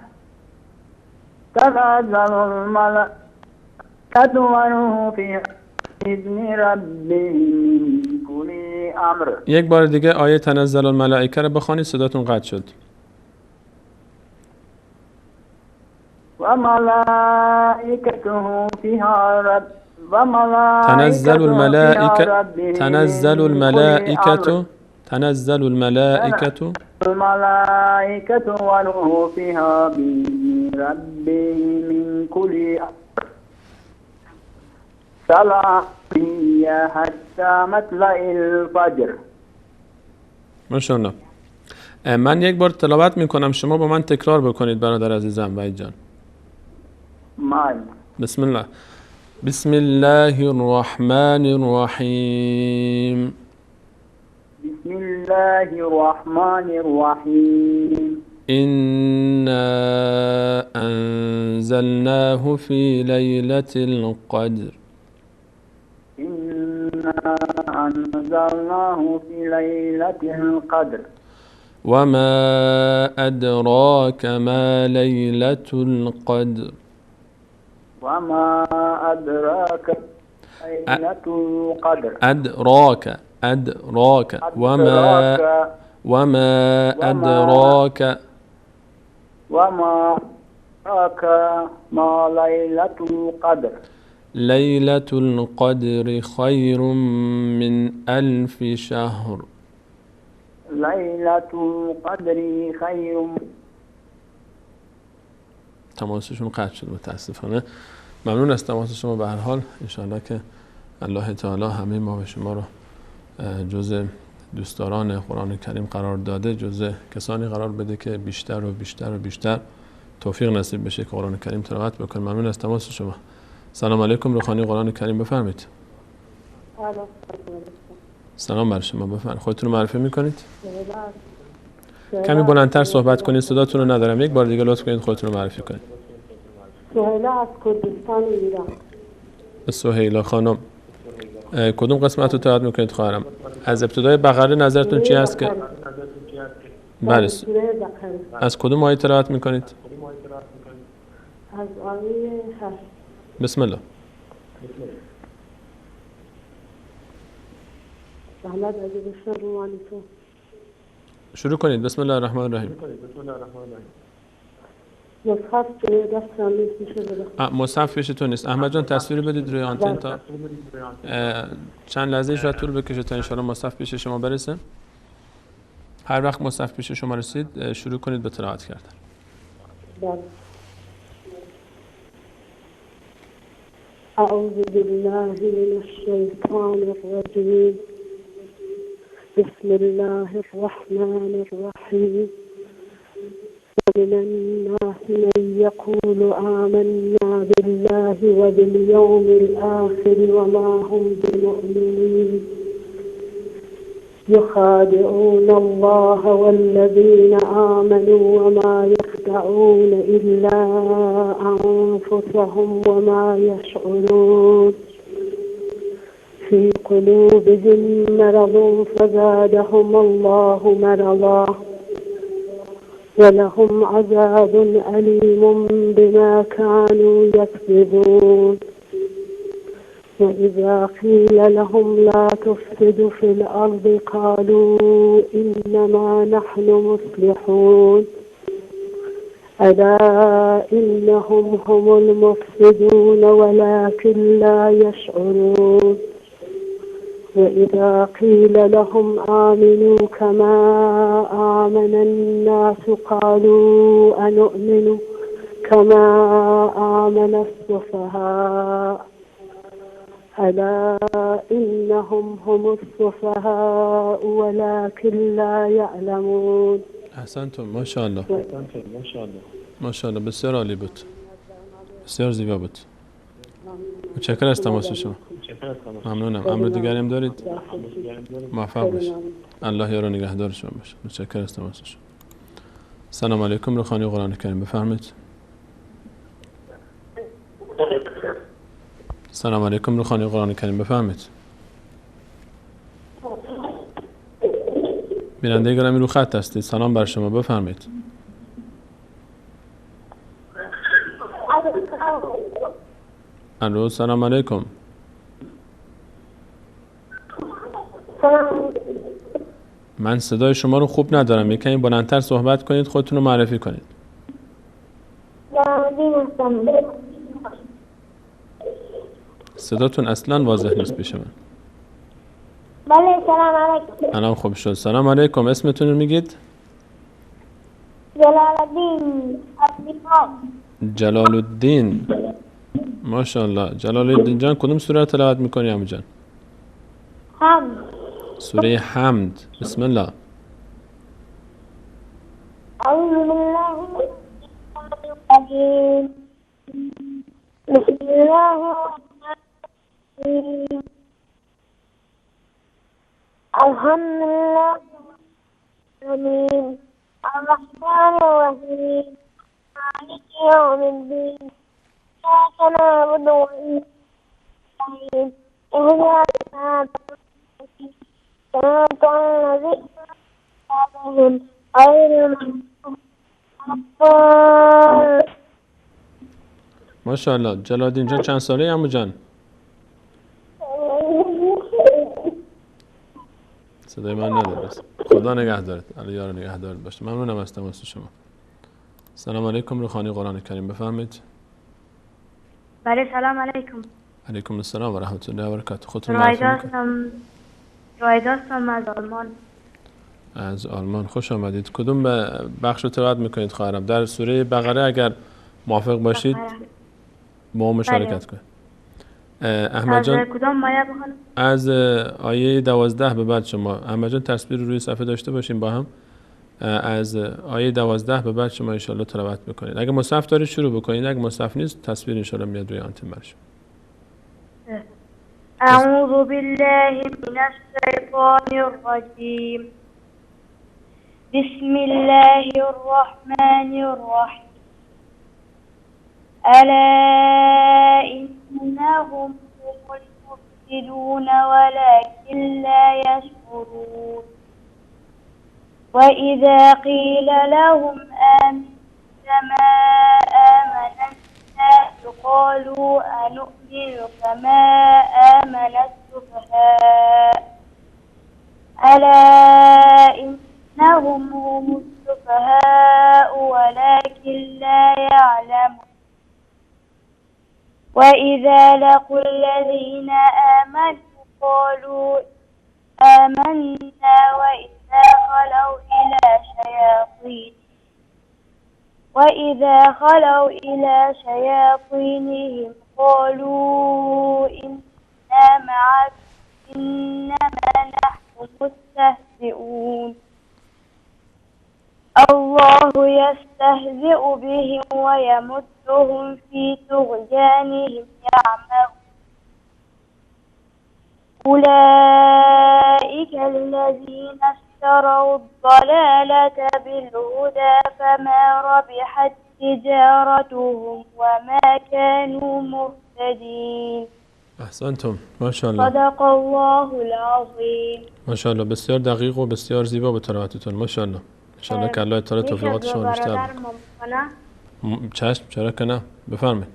S11: تنزل الملائكة والروح فيها بإذن ربهم من كل أمر.
S7: یک بار دیگه آیه تنزل الملائکه رو بخوانید صداتون قطع شد.
S11: وملائكته فيها رب
S7: تنزل الملائكة تنزل الملائكة تنزل الملائكة
S11: الملائكة والروح فيها بإذن ربهم من كل أمر سلام هي حتى مطلع الفجر.
S7: ماشاءالله. من یک بار تلاوت میکنم شما با من تکرار بکنید برادر عزیزم وحید جان. بسم الله. بسم الله الرحمن الرحیم.
S11: بسم الله الرحمن الرحیم.
S7: إنا أنزلناه في ليلة القدر.
S11: إنا أنزلناه في ليلة القدر.
S7: وما أدراك ما ليلة القدر.
S11: وما أدراك ليلة القدر.
S7: أدراك وما أدراك
S11: وما أدراك ما ليلة القدر.
S7: ليلة القدر خير من 1000 شهر.
S11: ليلة القدر خير
S7: تماسشون قطع شد متاسفانه. ممنون از تماس شما. به هر حال انشاءالله که الله تعالی همه ما و شما رو جزء دوستداران قرآن کریم قرار داده، جزء کسانی قرار بده که بیشتر و بیشتر و بیشتر توفیق نصیب بشه که قرآن کریم تلاوت بکنیم. ممنون از تماس شما. سلام علیکم. روخانی قرآن کریم بفرمایید. سلام بر شما. بفرمایید. خودتون رو معرفی میکنید؟ کمی بلندتر صحبت کنید، صداتون رو ندارم. یک بار دیگه لطف کنید خودتون رو معرفی کنید.
S12: سهیلا از کردستان ایران.
S7: سهیلا خانم، کدوم قسمت رو تلاوت میکنید خواهرم؟ از ابتدای بقره نظرتون چی هست که بله از کدوم آیه تلاوت میکنید؟
S12: از آیه 8.
S7: بسم الله. شروع کنید. بسم الله الرحمن الرحیم.
S12: مصحف جلوی دستم نیست، میشه بده؟
S7: مصحف پیشتون نیست. احمد جان تصویر بدید روی آنتن تا چند لحظه شاید طول بکشه تا انشاءالله مصحف پیش شما برسه. هر وقت مصحف پیش شما رسید شروع کنید به تلاوت کردن.
S12: بله. اعوذ بالله من الشیطان الرجیم. بسم الله الرحمن الرحیم. ومن الناس من يقول آمنا بالله وباليوم الآخر وما هم بمؤمنين يخادعون الله والذين آمنوا وما يخدعون إلا أنفسهم وما يشعرون في قلوبهم مرض فزادهم الله مرضا ولهم عذاب أليم بما كانوا يكذبون وإذا قيل لهم لا تفسدوا في الأرض قالوا إنما نحن مصلحون ألا إنهم هم المفسدون ولكن لا يشعرون وإذا قيل لهم آمنوا كما آمن الناس قالوا أنؤمن كما آمن السفهاء ألا إنهم هم السفهاء ولكن لا يعلمون.
S7: احسنتم. ماشاءالله. ماشاءالله. بسیار عالی بود. بسیار زیبا بود. متشکرم از تماس شما. ممنونم. امر دیگری هم دارید؟ موفق باشید. الله یار و نگهدار شما باشه. متشکرم از تماس شما. سلام علیکم. روخانی قرآن کریم بفرمایید. سلام علیکم. روخانی قرآن کریم بفرمایید. بیننده گرامی رو خط هستید. سلام بر شما بفرمایید. الو سلام علیکم. من صدای شما رو خوب ندارم. یکمی بلندتر صحبت کنید، خودتون رو معرفی کنید. صداتون اصلا واضح نیست پیش من.
S9: بله سلام علیکم.
S7: الان خوب شد. سلام علیکم. اسمتون رو میگید؟
S9: جلال الدین عبدالله.
S7: جلال الدین. ماشاءالله. جلال الدین جان کدوم سوره رو تلاوت میکنی عمو جان؟
S9: حمد.
S7: سوره حمد. بسم الله.
S9: اعوذ بالله من الشیطان الرجیم. بسم الله الرحمن الرحیم. الحمد لله الرحمن الرحیم مالک یوم الدین إياك نعبد وإياك نستعين اهدنا الصراط المستقيم صراط الذين أنعمت عليهم غير المغضوب عليهم.
S7: ماشاءالله. جلال الدین جان چند ساله عمو جان؟ صدای من نداره. خدا نگهدارت. الله یار نگهدارت باشه. ممنونم از تماس شما. سلام علیکم. روخانی قرآن کریم بفرمایید.
S9: بله سلام علیکم.
S7: علیکم السلام و رحمت الله و برکاته. خودتون
S9: رایدا هستم از آلمان.
S7: از آلمان خوش آمدید. کدوم بخش رو تلاوت میکنید خواهرم؟ در سوره بقره اگر موافق باشید با ما مشارکت کنید. احمد جان
S9: کدام آیه بخونم؟
S7: از آیه 12 به بعد شما احمد جان تصویر رو روی صفحه داشته باشیم با هم. از آیه 12 به بعد شما ان شاء الله تلاوت بکنید. اگه مصحف دارید شروع بکنید، اگه مصحف نیست تصویر ان شاء الله میاد روی آنتن برش.
S9: اعوذ بالله من الشیطان الرجیم. بسم الله الرحمن الرحیم. ألا إنهم هم المفسدون ولكن لا يشعرون. وإذا قيل لهم آمنوا كما آمن الناس قالوا أنؤمن كما آمن السفهاء. ألا إنهم هم السفهاء ولكن لا يعلمون. وإذا لقوا الذين آمنوا قالوا آمنا وإذا خلوا إلى شياطينهم قالوا إنا معكم إنما نحن مستهزئون. الله يستهزئ بهم ويمدهم في طغيانهم يعمهون. أولئك الذين اشتروا الضلالة بالهدى فما ربحت تجارتهم وما كانوا مهتدين.
S7: احسنتم. ماشاءالله.
S9: صدق الله العظیم.
S7: ماشاءالله بسیار دقیق و بسیار زیبا به تلاوتتون. ماشاءالله. انشاءالله که الله تعالی توفیقات شما بیشتر بکنه. چشم، چرا که نه، بفرمایید.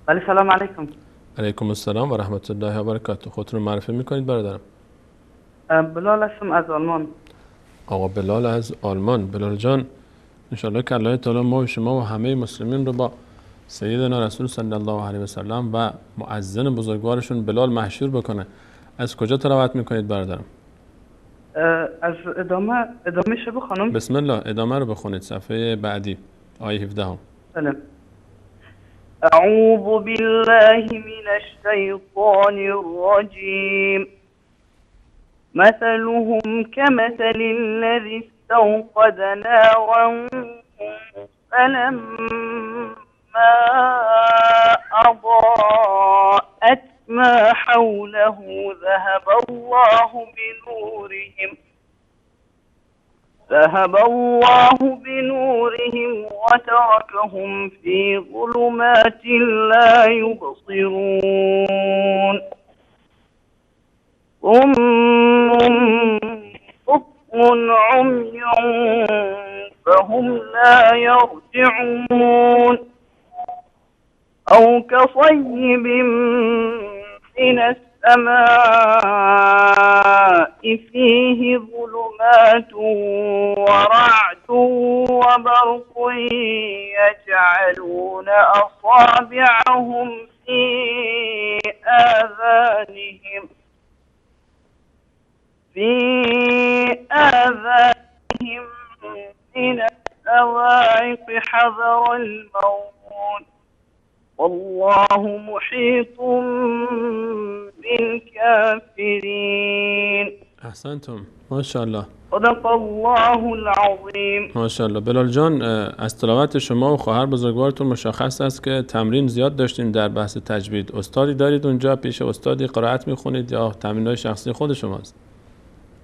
S13: ولی سلام علیکم.
S7: علیکم السلام و رحمت الله و برکاته. خودتون رو معرفی میکنید برادرم؟
S13: بلال هستم از آلمان.
S7: آقا بلال از آلمان. بلال جان انشاءالله که الله تعالی ما و شما و همه مسلمین رو با سیدنا رسول صلی الله علیه و سلم و مؤذن بزرگوارشون بلال محشور بکنه. از کجا تلاوت میکنید برادرم؟
S13: از ادامه شو بخونم.
S7: بسم الله، ادامه رو بخونید. صفحه بعدی آیه 17 هم.
S13: بله. اعوذ بالله من الشیطان الرجیم. مثلهم كمثل الذي استوقد نارا فلما أضاءت ما حوله ذهب الله بنورهم وتركهم في ظلمات لا يبصرون. صم عمي فهم لا يرجعون. أو كصيب من السماء فيه ظلمات ورعد وبرق يجعلون أصابعهم في آذانهم من الصواعق حذر الموت والله محيط بالكافرين.
S7: احسنتم. ماشاءالله.
S13: صدق الله العظیم.
S7: ماشاءالله. بلال جان از تلاوت شما و خواهر بزرگوارتون مشخص است که تمرین زیاد داشتین در بحث تجوید. استادی دارید اونجا؟ پیش استادی قرائت میخونید یا تمرین‌های شخصی خود شماست؟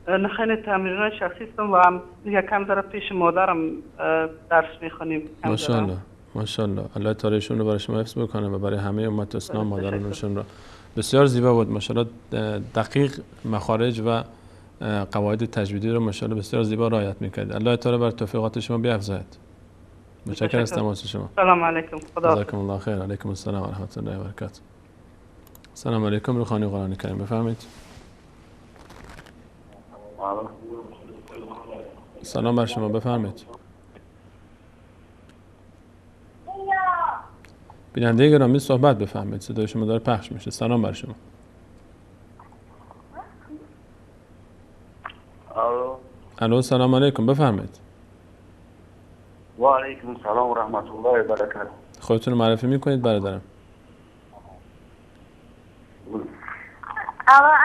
S13: نه خیلی تمرین‌های شخصی هستم و هم یکم داره پیش مادرم درس میخونیم.
S7: ماشاءالله. ماشاءالله. الله تعالیشون رو برای شما حفظ بکنه و برای همه امت اسلام مادرانشون رو. بسیار زیبا بود. ماشاءالله دقیق مخارج و قواعد تجویدی رو ماشاءالله بسیار زیبا رعایت می‌کنید. الله تعالی بر توفیقات شما بیفزاید. متشکرم از تماس شما.
S13: سلام علیکم. خدا
S7: جزاکم الله خیر. علیکم السلام و رحمت الله و برکاته. سلام علیکم. روحانی قرآن کریم بفرمایید. سلام بر شما بفرمایید. بیننده گرامی صحبت بفرمایید. صدای شما داره پخش میشه. سلام بر شما. الو سلام علیکم بفرمایید.
S14: و علیکم السلام و رحمت الله و برکاته.
S7: خودتون معرفی میکنید برادرم؟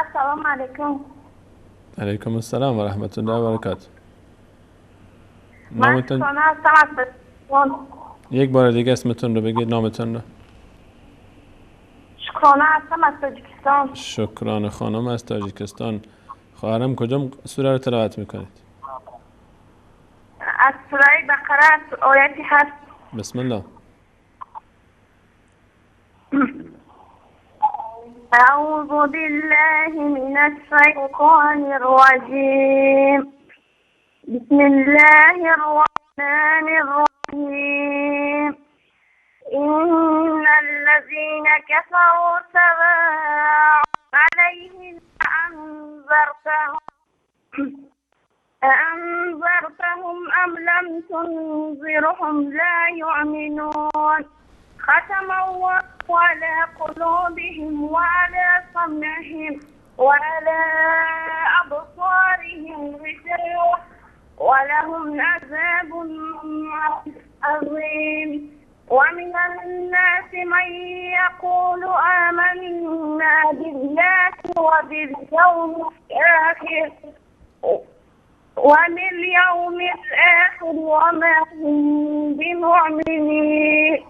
S9: السلام علیکم.
S7: علیکم السلام و رحمت الله و برکاته.
S9: من
S7: نامتون؟
S9: شکرانه هستم از تاجیکستان.
S7: یک بار دیگه اسمتون رو بگید، نامتون رو.
S9: شکرانه هستم از تاجیکستان.
S7: شکرانه خانم از تاجیکستان. خواهرم کجا سوره رو تلاوت میکنید؟
S9: از سوره بقره آیاتی هست.
S7: بسم الله.
S9: أعوذ بالله من الشيطان الرجيم. بسم الله الرحمن الرحيم. إن الذين كفروا سواء عليهم أأنذرتهم أم لم تنذرهم لا يؤمنون. ختم الله على قلوبهم وعلى سمعهم وعلى أبصارهم غشاوة ولهم عذاب عظيم. ومن الناس من يقول آمنا بالله وباليوم الآخر وما هم بمؤمنين.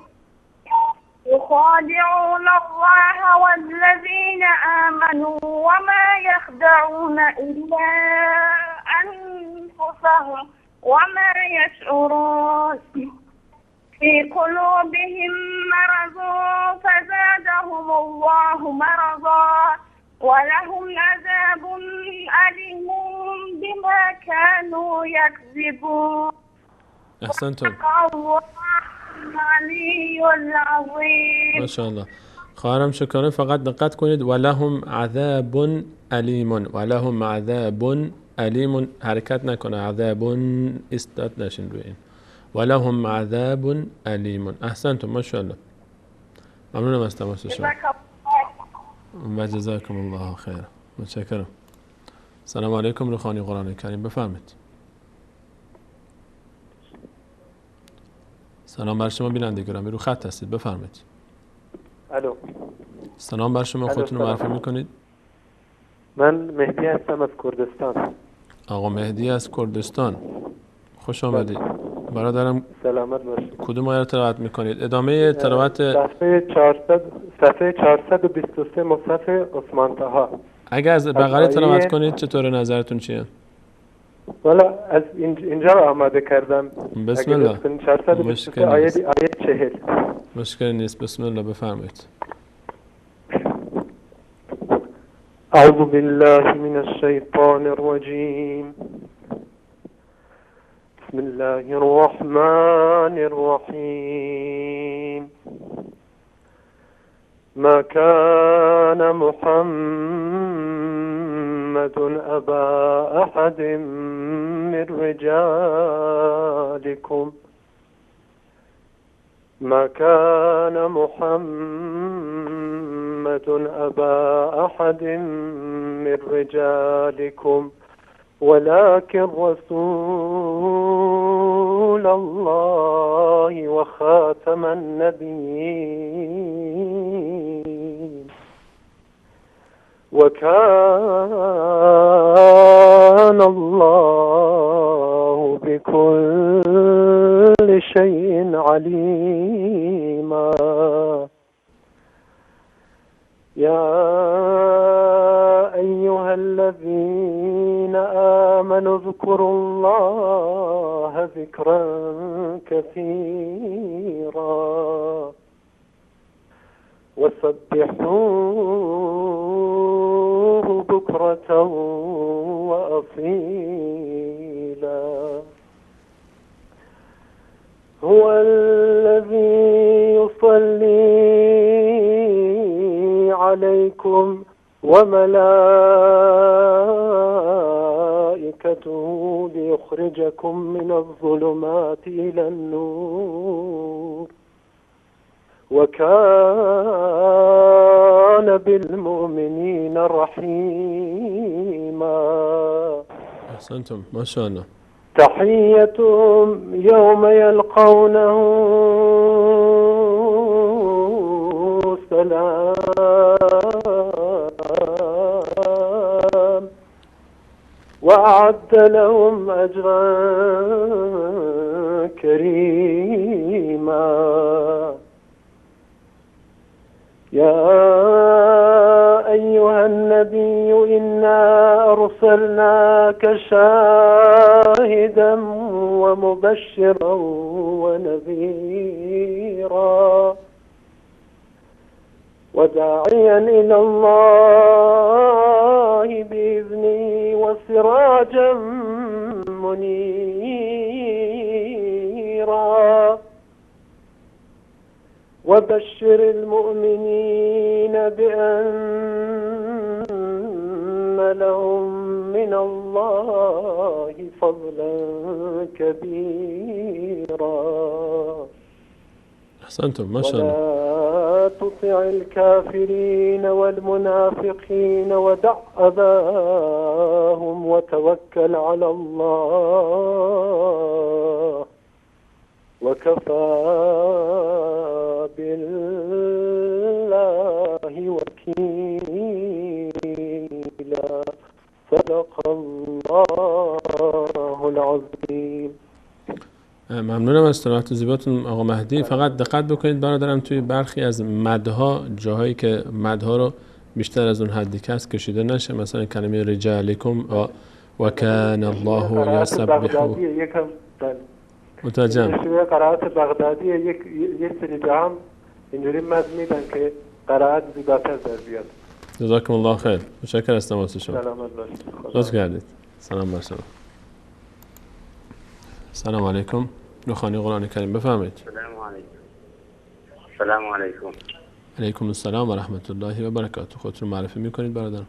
S9: يخادعون الله والذين آمنوا وما يخدعون إلا أنفسهم وما يشعرون. في قلوبهم مرض فزادهم الله مرضا ولهم عذاب أليم بما كانوا يكذبون.
S7: احسنتم.
S9: العلي العظيم.
S7: ما شاء الله. خواهرم شکرانه، فقط دقت کنید ولهم عذاب علیم، ولهم عذاب علیم، حرکت نکنه، عذاب استاد نشین روی این، ولهم عذاب علیم. احسنتم، ما شاء الله. ممنونم از تماس شما و جزاکم الله خیر. متشکرم. سلام علیکم. روخانی قرآن کریم، بفرمایید. سلام بر شما بیننده گرامی، رو خط هستید، بفرمایید.
S15: الو.
S7: سلام بر شما، خودتون رو معرفی میکنید؟
S15: من مهدی هستم از کردستان.
S7: آقا مهدی از کردستان، خوش آمدید. برادرم
S15: سلامت باشید.
S7: کدوم آیه رو تلاوت میکنید؟ ادامه تلاوت
S15: صفحه 423 مصحف عثمان طه.
S7: اگر از بقره تلاوت کنید چطور، نظرتون چیه؟
S15: والا از اینجا رو آماده کردم.
S7: بسم الله.
S15: 423 آیه 40.
S7: مشکل نیست، بسم الله، بفرمایید.
S15: اعوذ بالله من الشیطان الرجیم. بسم الله الرحمن الرحیم. ما كان محمد أبا أحد من رجالكم ما كان محمد أبا أحد من رجالكم ولكن رسول الله وخاتم النبيين وكان الله بكل شيء عليما. يا أيها الذين آمنوا اذكروا الله ذكرا كثيرا وسبحوه بكرة وأصيلا. هو الذي يصلي عليكم وملائكته ليخرجكم من الظلمات إلى النور وكان بالمؤمنين رحيما.
S7: احسنتم، ما شاء الله.
S15: تحيتهم يوم يلقونه سلام وأعد لهم أجرا كريما. يا أيها النبي إنا أرسلناك شاهدا ومبشرا ونذيرا وداعيا إلى الله بإذنه وسراجا منيرا. وبشر المؤمنين بأن لهم من الله فضلا كبيرا.
S7: أحسنتم ما شاء الله.
S15: ولا تطع الكافرين والمنافقين ودع أذاهم وتوكل على الله وكفى بالله وكيلا. صدق الله العظیم.
S7: ممنونم از صراحت زیباتون آقا مهدی. فقط دقت بکنید برادرم توی برخی از مدها جاهایی که مدها رو بیشتر از اون حدی که هست کشیده نشه، مثلا کلمه رجالکم و کان الله یسبحو. متوجهم.
S15: شویه قرائت بغدادی یک سری جا هم اینجوری مد میدن که قرائت زیباتر در بیاد.
S7: جزاکم الله خیر. متشکرم از تماس شما.
S15: سلامت باشید.
S7: لطف کردید. سلام بر شما. سلام علیکم. نخوانی قرآن کریم بفرمایید.
S16: سلام علیکم.
S7: علیکم السلام و رحمت الله و برکاته. خودتون معرفی میکنید برادرم؟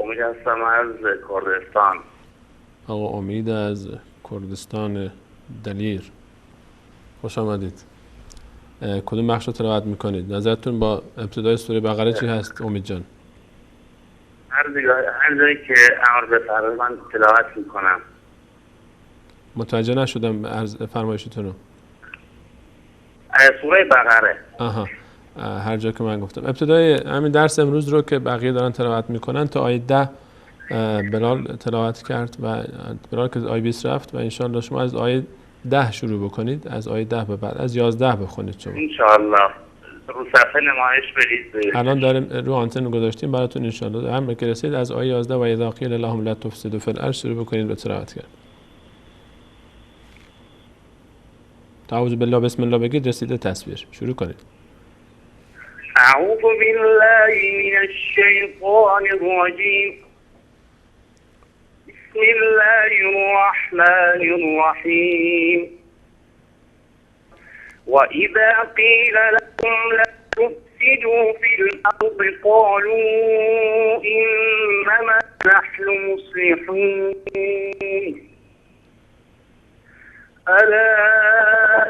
S16: امید هستم از کردستان.
S7: آقا امید از کردستان دلیر، خوش آمدید. کدوم بخش رو تلاوت میکنید؟ نظرتون با ابتدای سوره بقره چی هست امید جان؟
S16: هر جایی که امر به فرض من تلاوت میکنم.
S7: متوجه نشدم عرض فرمایشتون رو.
S16: سوره بقره.
S7: آها، هر جا که من گفتم. ابتدای همین درس امروز رو که بقیه دارن تلاوت میکنن تا آیه 10 بلال تلاوت کرد و بلال که آیه 20 رفت و انشاءالله شما از آیه 10 شروع بکنید، از آیه 10 به بعد از 11 بخونید شما
S16: انشاءالله. رو صفحه نمایش برید.
S7: الان داریم رو آنتن گذاشتیم براتون انشاءالله. هم که رسید از آیه 11 و اذا قیل لهم لا تفسدوا فی الارض شروع بکنید به تلاوت کردن. اعوذ بالله بسم الله بگید رسیده تصویر شروع کنید.
S16: اعوذ بالله من الشیطان الرجیم. بسم الله الرحمن الرحیم. وإذا قيل لهم لا تفسدوا في الأرض قالوا إنما نحن مصلحون ألا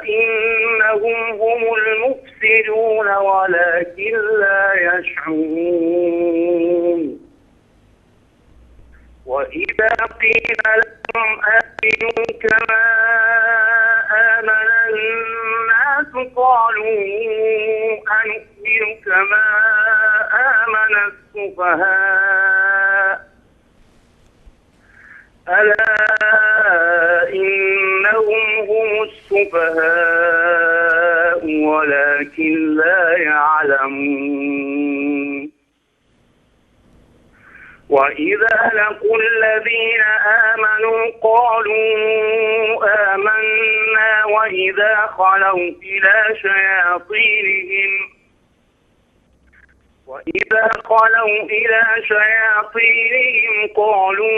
S16: إنهم هم المفسدون ولكن لا يشعرون. وإذا قيل لهم آمنوا كما آمن الناس قالوا أنؤمن كما آمن السفهاء ألا إنهم هم السفهاء ولكن لا يعلمون. وإذا لقوا الذين آمنوا قالوا آمنا وإذا خلوا إلى شياطينهم قالوا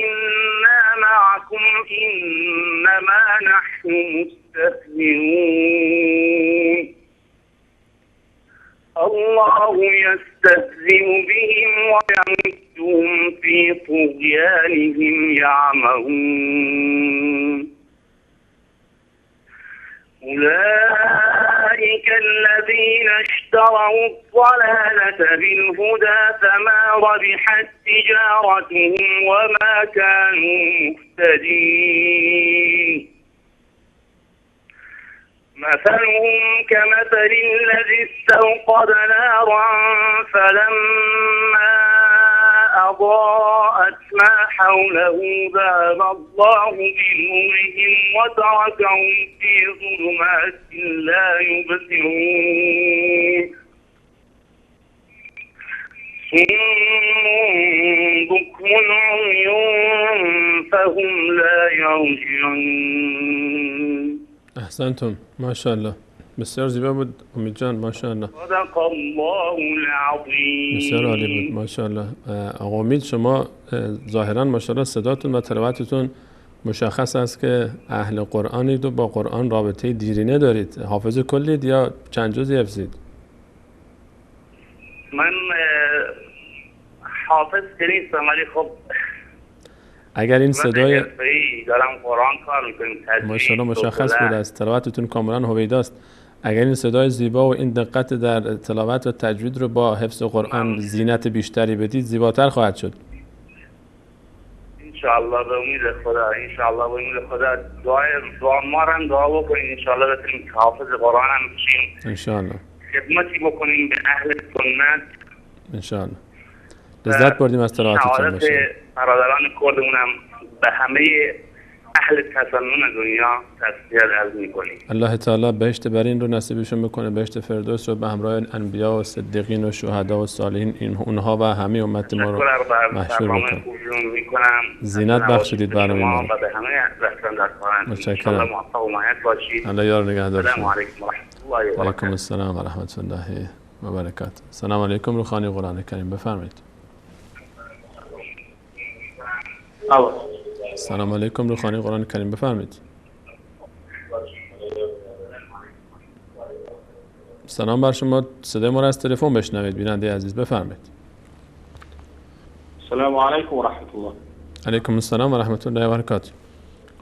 S16: إنا معكم إنما نحن مستهزئون. الله يستهزئ بهم ويمدهم في طغيانهم يعمهون. أولئك الذين اشتروا الضلالة بالهدى فما ربحت تجارتهم وما كانوا مهتدين مثلهم كمثل الذي استوقد نارا فلما أضاءت ما حوله ذهب الله بنورهم وتركهم في ظلمات لا يبصرون صم بكم عمي فهم لا يرجعون.
S7: احسنتم، ماشاءالله، بسیار زیبا بود امید جان، ماشاءالله.
S16: صدق الله العظیم.
S7: بسیار عالی بود، ماشاءالله. آقا امید، شما ظاهرا ماشاءالله صداتون و تلاوتتون مشخص است که اهل قرآنید و با قرآن رابطه دیرینه دارید. حافظ کلید یا چند جزئی حفظید؟
S16: من حافظ نیستم، ولی خب
S7: اگر این صدای
S16: دارم قرآن کار میکنیم.
S7: ماشاءالله مشخص بود، از تلاوتتون کاملا هویداست. اگر این صدای زیبا و این دقت در تلاوت و تجوید رو با حفظ قرآن زینت بیشتری بدید، زیباتر خواهد شد.
S16: انشاءالله به امید خدا، انشاءالله به امید خدا. دعا ما رو دعا بکنید انشاءالله بتونیم حافظ قرآن هم بشیم،
S7: انشاءالله
S16: خدمتی بکنیم به اهل سنت.
S7: انشاءالله لذت بردیم از تلاوتتون.
S16: شهادت برادران کردمون هم به همه اهل تسنن دنیا تسلیت عرض میکنیم.
S7: الله تعالی بهشت برین رو نصیبشون بکنه، بهشت فردوس رو به همراه انبیا و صدیقین و شهدا و صالحین اونها و همه امت ما رو محشور بکنه. زینت بخشیدید برنامه ما.
S16: و به همه رسانداران.
S7: متشکرم.
S16: الله موفق و معید باشید.
S7: الله یار نگهدار.
S16: السلام علیکم و رحمت الله و
S7: علیکم
S16: برکاته.
S7: السلام و رحمت الله و برکاته. سلام علیکم، روخانی قرآن کریم، بفرمایید. سلام علیکم، روخانی قرآن کریم، بفرمایید. سلام بر شما، صدای ما را از تلفن بشنوید بیننده عزیز، بفرمایید.
S17: السلام علیکم و رحمت الله.
S7: علیکم السلام و رحمت الله و برکاته.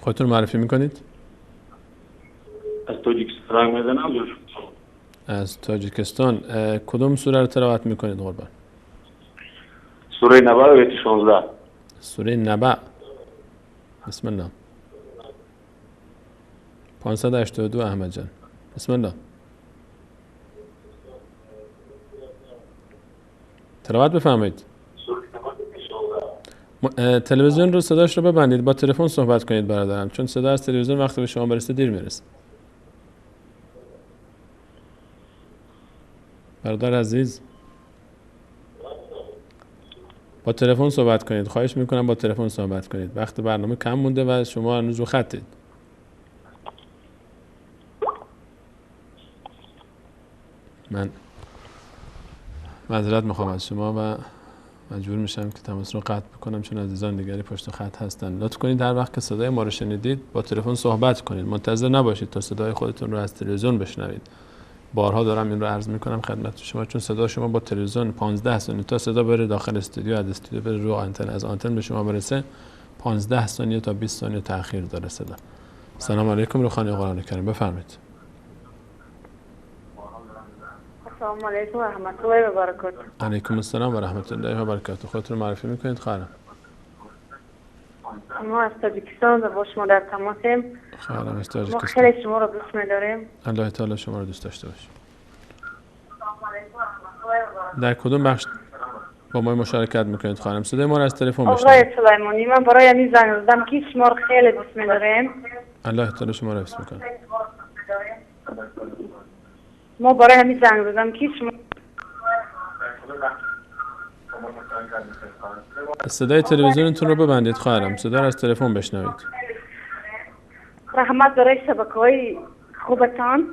S7: خودتون معرفی میکنید؟
S17: از تاجیکستان میزنم.
S7: از تاجیکستان. کدوم سوره رو تلاوت میکنید قربان؟
S17: سوره نبأ آیه 16.
S7: سوره نبأ. بسم الله. 582 احمد جان. بسم الله. تلاوت بفرمایید. تلویزیون رو صداش رو ببندید، با تلفن صحبت کنید برادرم، چون صدا از تلویزیون وقتی به شما برسه دیر میرسه. برادر عزیز با تلفن صحبت کنید، خواهش میکنم با تلفن صحبت کنید. وقت برنامه کم مونده و شما هنوز رو خطید. من معذرت میخوام از شما و مجبور میشم که تماس رو قطع بکنم، چون عزیزان دیگری پشت خط هستن. لطف کنید هر وقت که صدای ما رو شنیدید با تلفن صحبت کنید، منتظر نباشید تا صدای خودتون رو از تلویزیون بشنوید. بارها دارم این رو عرض میکنم خدمت شما، چون صدا شما با تلویزیون 15 ثانیه تا صدا بره داخل استودیو، از استودیو بره رو آنتن، از آنتن به شما برسه 15 ثانیه تا 20 ثانیه تأخیر داره صدا. سلام علیکم، روخانی قرآن کریم، بفرمایید.
S9: السلام علیکم و رحمت الله و برکاته.
S7: علیکم السلام و رحمت الله و برکاته. خودتون معرفی میکنید خواهرم؟
S9: ما از تاجیکستان با شما در تماسیم.
S7: خواهرم از تاجیکستان.
S9: ما خیلی شما رو دوست می‌داریم.
S7: الله تعالی شما رو دوست داشته باشه. در کدوم بخش با ما مشارکت میکنید خانم؟ صدای ما رو از تلفن بشنوید.
S9: آقای سلیمانی، من برای همین زنگ زدم که شما رو خیلی دوست می‌داریم.
S7: الله تعالی شما رو حفظ میکنه.
S9: ما برای همین زنگ زدم که شما
S7: صدای تلویزیونتون رو ببندید خواهرم، صدا رو از تلفن بشنوید.
S9: رحمت برای شبکه‌های خوبتان.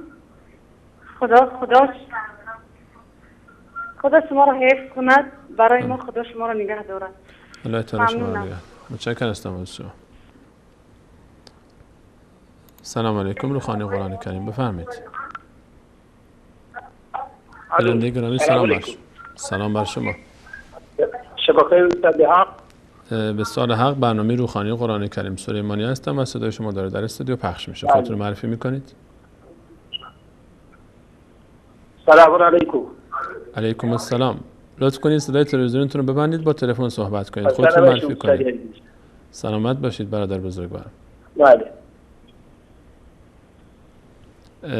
S9: خدا شما رو حفظ کند، برای ما خدا شما رو نگه دارد.
S7: الله تعالی شما رو نگه. متشکرم هستم از شما. سلام علیکم، روخانی قرآن کریم، بفرمایید. بلنده گرامی سلام بر شما. سلام بر شما.
S17: شبکه استاد حق.
S7: به سال حق برنامه روخانی قرآن کریم سلیمانی هستم و صدای شما داره در استودیو پخش میشه. خودتون معرفی میکنید؟
S17: سلام علیکم.
S7: علیکم السلام. لطف کنید صدای تلویزیونتون رو ببندید، با تلفن صحبت کنید. خودتون معرفی کنید. سلامت باشید برادر بزرگوار.
S17: بله.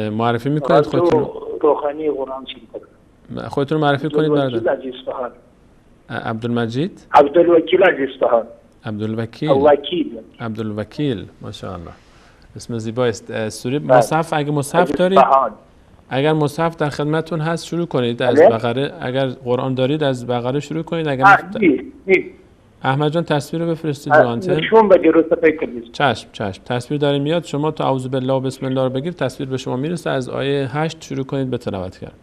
S7: معرفی میکنید خودتون؟
S17: روحانی قرآن شریف.
S7: خودتون معرفی کنید برادر. عبدالمجید؟
S17: عبدالوکیل از اصفهان.
S7: عبدالوکیل. ماشاءالله. اسم زیبایی است. سوره مصحف اگه مصحف دارید، اگر مصحف در خدمتتون هست شروع کنید از بقره. اگر قرآن دارید از بقره شروع کنید. اگر احمد جان تصویر رو بفرستید رو آنتن. چشم. تصویر داره میاد. شما تا اعوذ بالله و بسم الله رو بگیر، تصویر به شما میرسه. از آیه 8 شروع کنید به تلاوت کردن.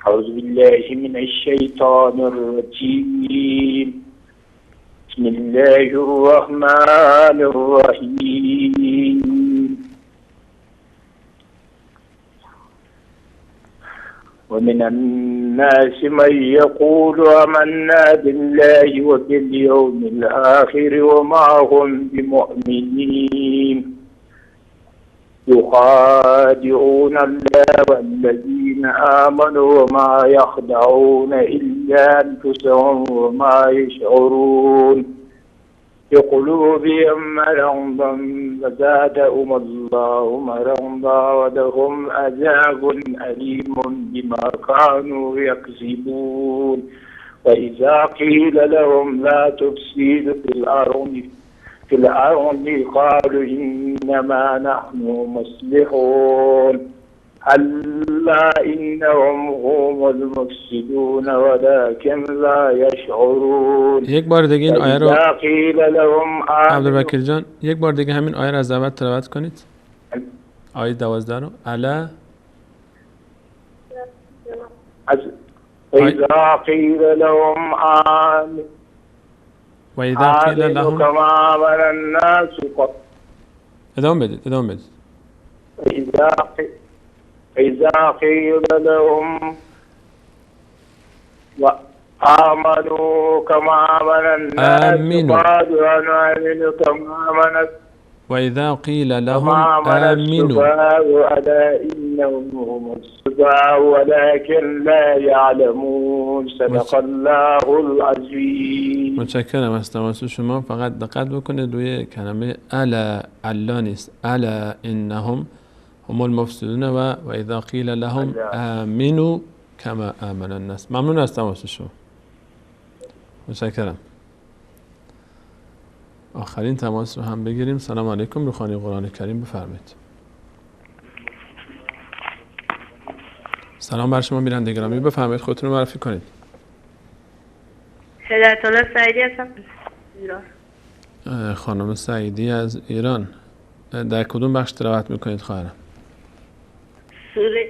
S17: اعوذ بالله من الشیطان الرجیم. بسم الله الرحمن الرحیم. ومن الناس من يقول آمنا بالله وباليوم الآخر وما هم بمؤمنين يخادعون الله والذين آمنوا وما يخدعون إلا أنفسهم وما يشعرون في قلوبهم مرض فزادهم الله مرضا ولهم عذاب أليم بما كانوا يكذبون وإذا قيل لهم لا تفسدوا في الأرض قالوا إنما نحن مصلحون ألا إنهم هم المفسدون ولكن لا يشعرون.
S7: یک بار دیگه این آیه رو عبدالوکیل جان، یک بار دیگه همین آیه رو از اول تلاوت کنید. آیه 12 رو. الا
S17: وإذا قيل لهم آمنوا كما آمن الناس.
S7: ادامه بدید.
S17: وإذا قيل لهم آمنوا كما آمن الناس قالوا نؤمن كما آمن.
S7: وإذا قيل لهم آمنوا
S17: ألا إنهم هم السفهاء ولكن لا يعلمون. صدق الله العظیم.
S7: متشکرم از تماس شما. فقط دقت بکنید روی کلمه الا نیست. الا انهم هم المفسدون و اذا قیل لهم آمنوا کما آمن الناس. ممنون از تماس شما. متشکرم. آخرین تماس رو هم بگیریم. سلام علیکم. روحانی قرآن کریم بفرمایید. سلام بر شما میرنده گرامی، بفرمایید خودتون رو معرفی کنید.
S9: هدایت الله سعیدی هستم.
S7: خانم سعیدی از ایران. در کدوم بخش تلاوت میکنید خواهرم؟ سوره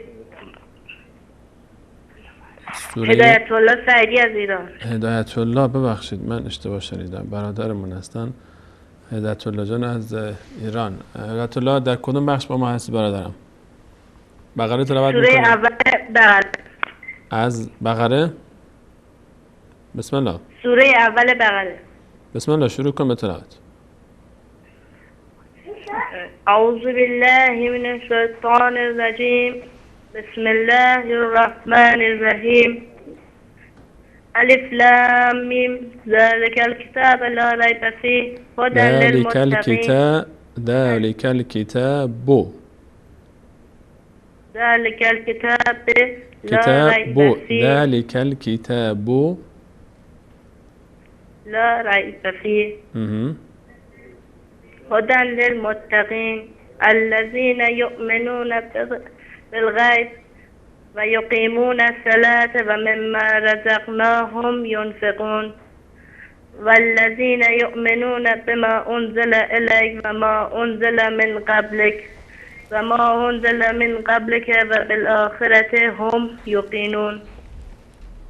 S9: هدایت الله سعیدی از ایران.
S7: هدایت الله، ببخشید من اشتباه شنیدم، برادرمون هستن. هدایت الله جان از ایران. هدایت الله در کدوم بخش با ما هستی برادرم؟ بقره تلاوت میکنید؟
S9: سوره اول بقره.
S7: از بقره؟ بسم الله.
S9: سوره اول بقره.
S7: بسم الله شروع کن به تلاوت.
S9: اعوذ بالله من الشیطان الرجیم. بسم الله الرحمن الرحیم. الف لام میم ذلک الکتاب لا ریب فیه هدی للمتقین.
S7: ذلک الکتاب
S9: ذلك الكتاب لا ريب فيه.
S7: ذلك الكتاب
S9: لا ريب فيه هدى للمتقين الذين يؤمنون بالغيب ويقيمون الصلاة ومما رزقناهم ينفقون والذين يؤمنون بما أنزل إليك وما أنزل من قبلك وما أنزل من قبلك وبالآخرة هم يوقنون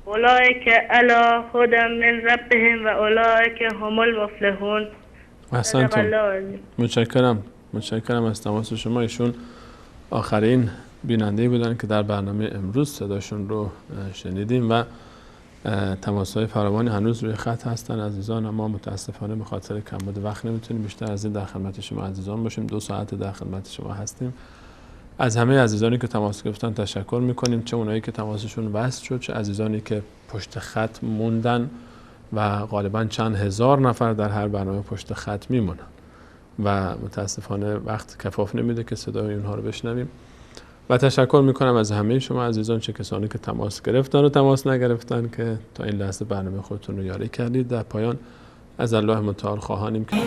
S9: أولئك على هدى من ربهم وأولئك هم المفلحون.
S7: احسنتم. متشکرم از تماس شما. ایشون آخرین بیننده بودن که در برنامه امروز صداشون رو شنیدیم و تماس‌های فراوانی هنوز روی خط هستن عزیزان، اما متاسفانه به خاطر کمبود وقت نمیتونیم بیشتر از این در خدمت شما عزیزان باشیم. 2 ساعت در خدمت شما هستیم. از همه عزیزانی که تماس گرفتن تشکر میکنیم، چه اونایی که تماسشون وصل شد، چه عزیزانی که پشت خط موندن و غالبا چند هزار نفر در هر برنامه پشت خط میمونن و متاسفانه وقت کفاف نمیده که صدای اونها رو بشنویم. و تشکر میکنم از همه شما عزیزان، چه کسانی که تماس گرفتن و تماس نگرفتن، که تا این لحظه برنامه خودتون رو یاری کردید. در پایان از الله متعال خواهانیم که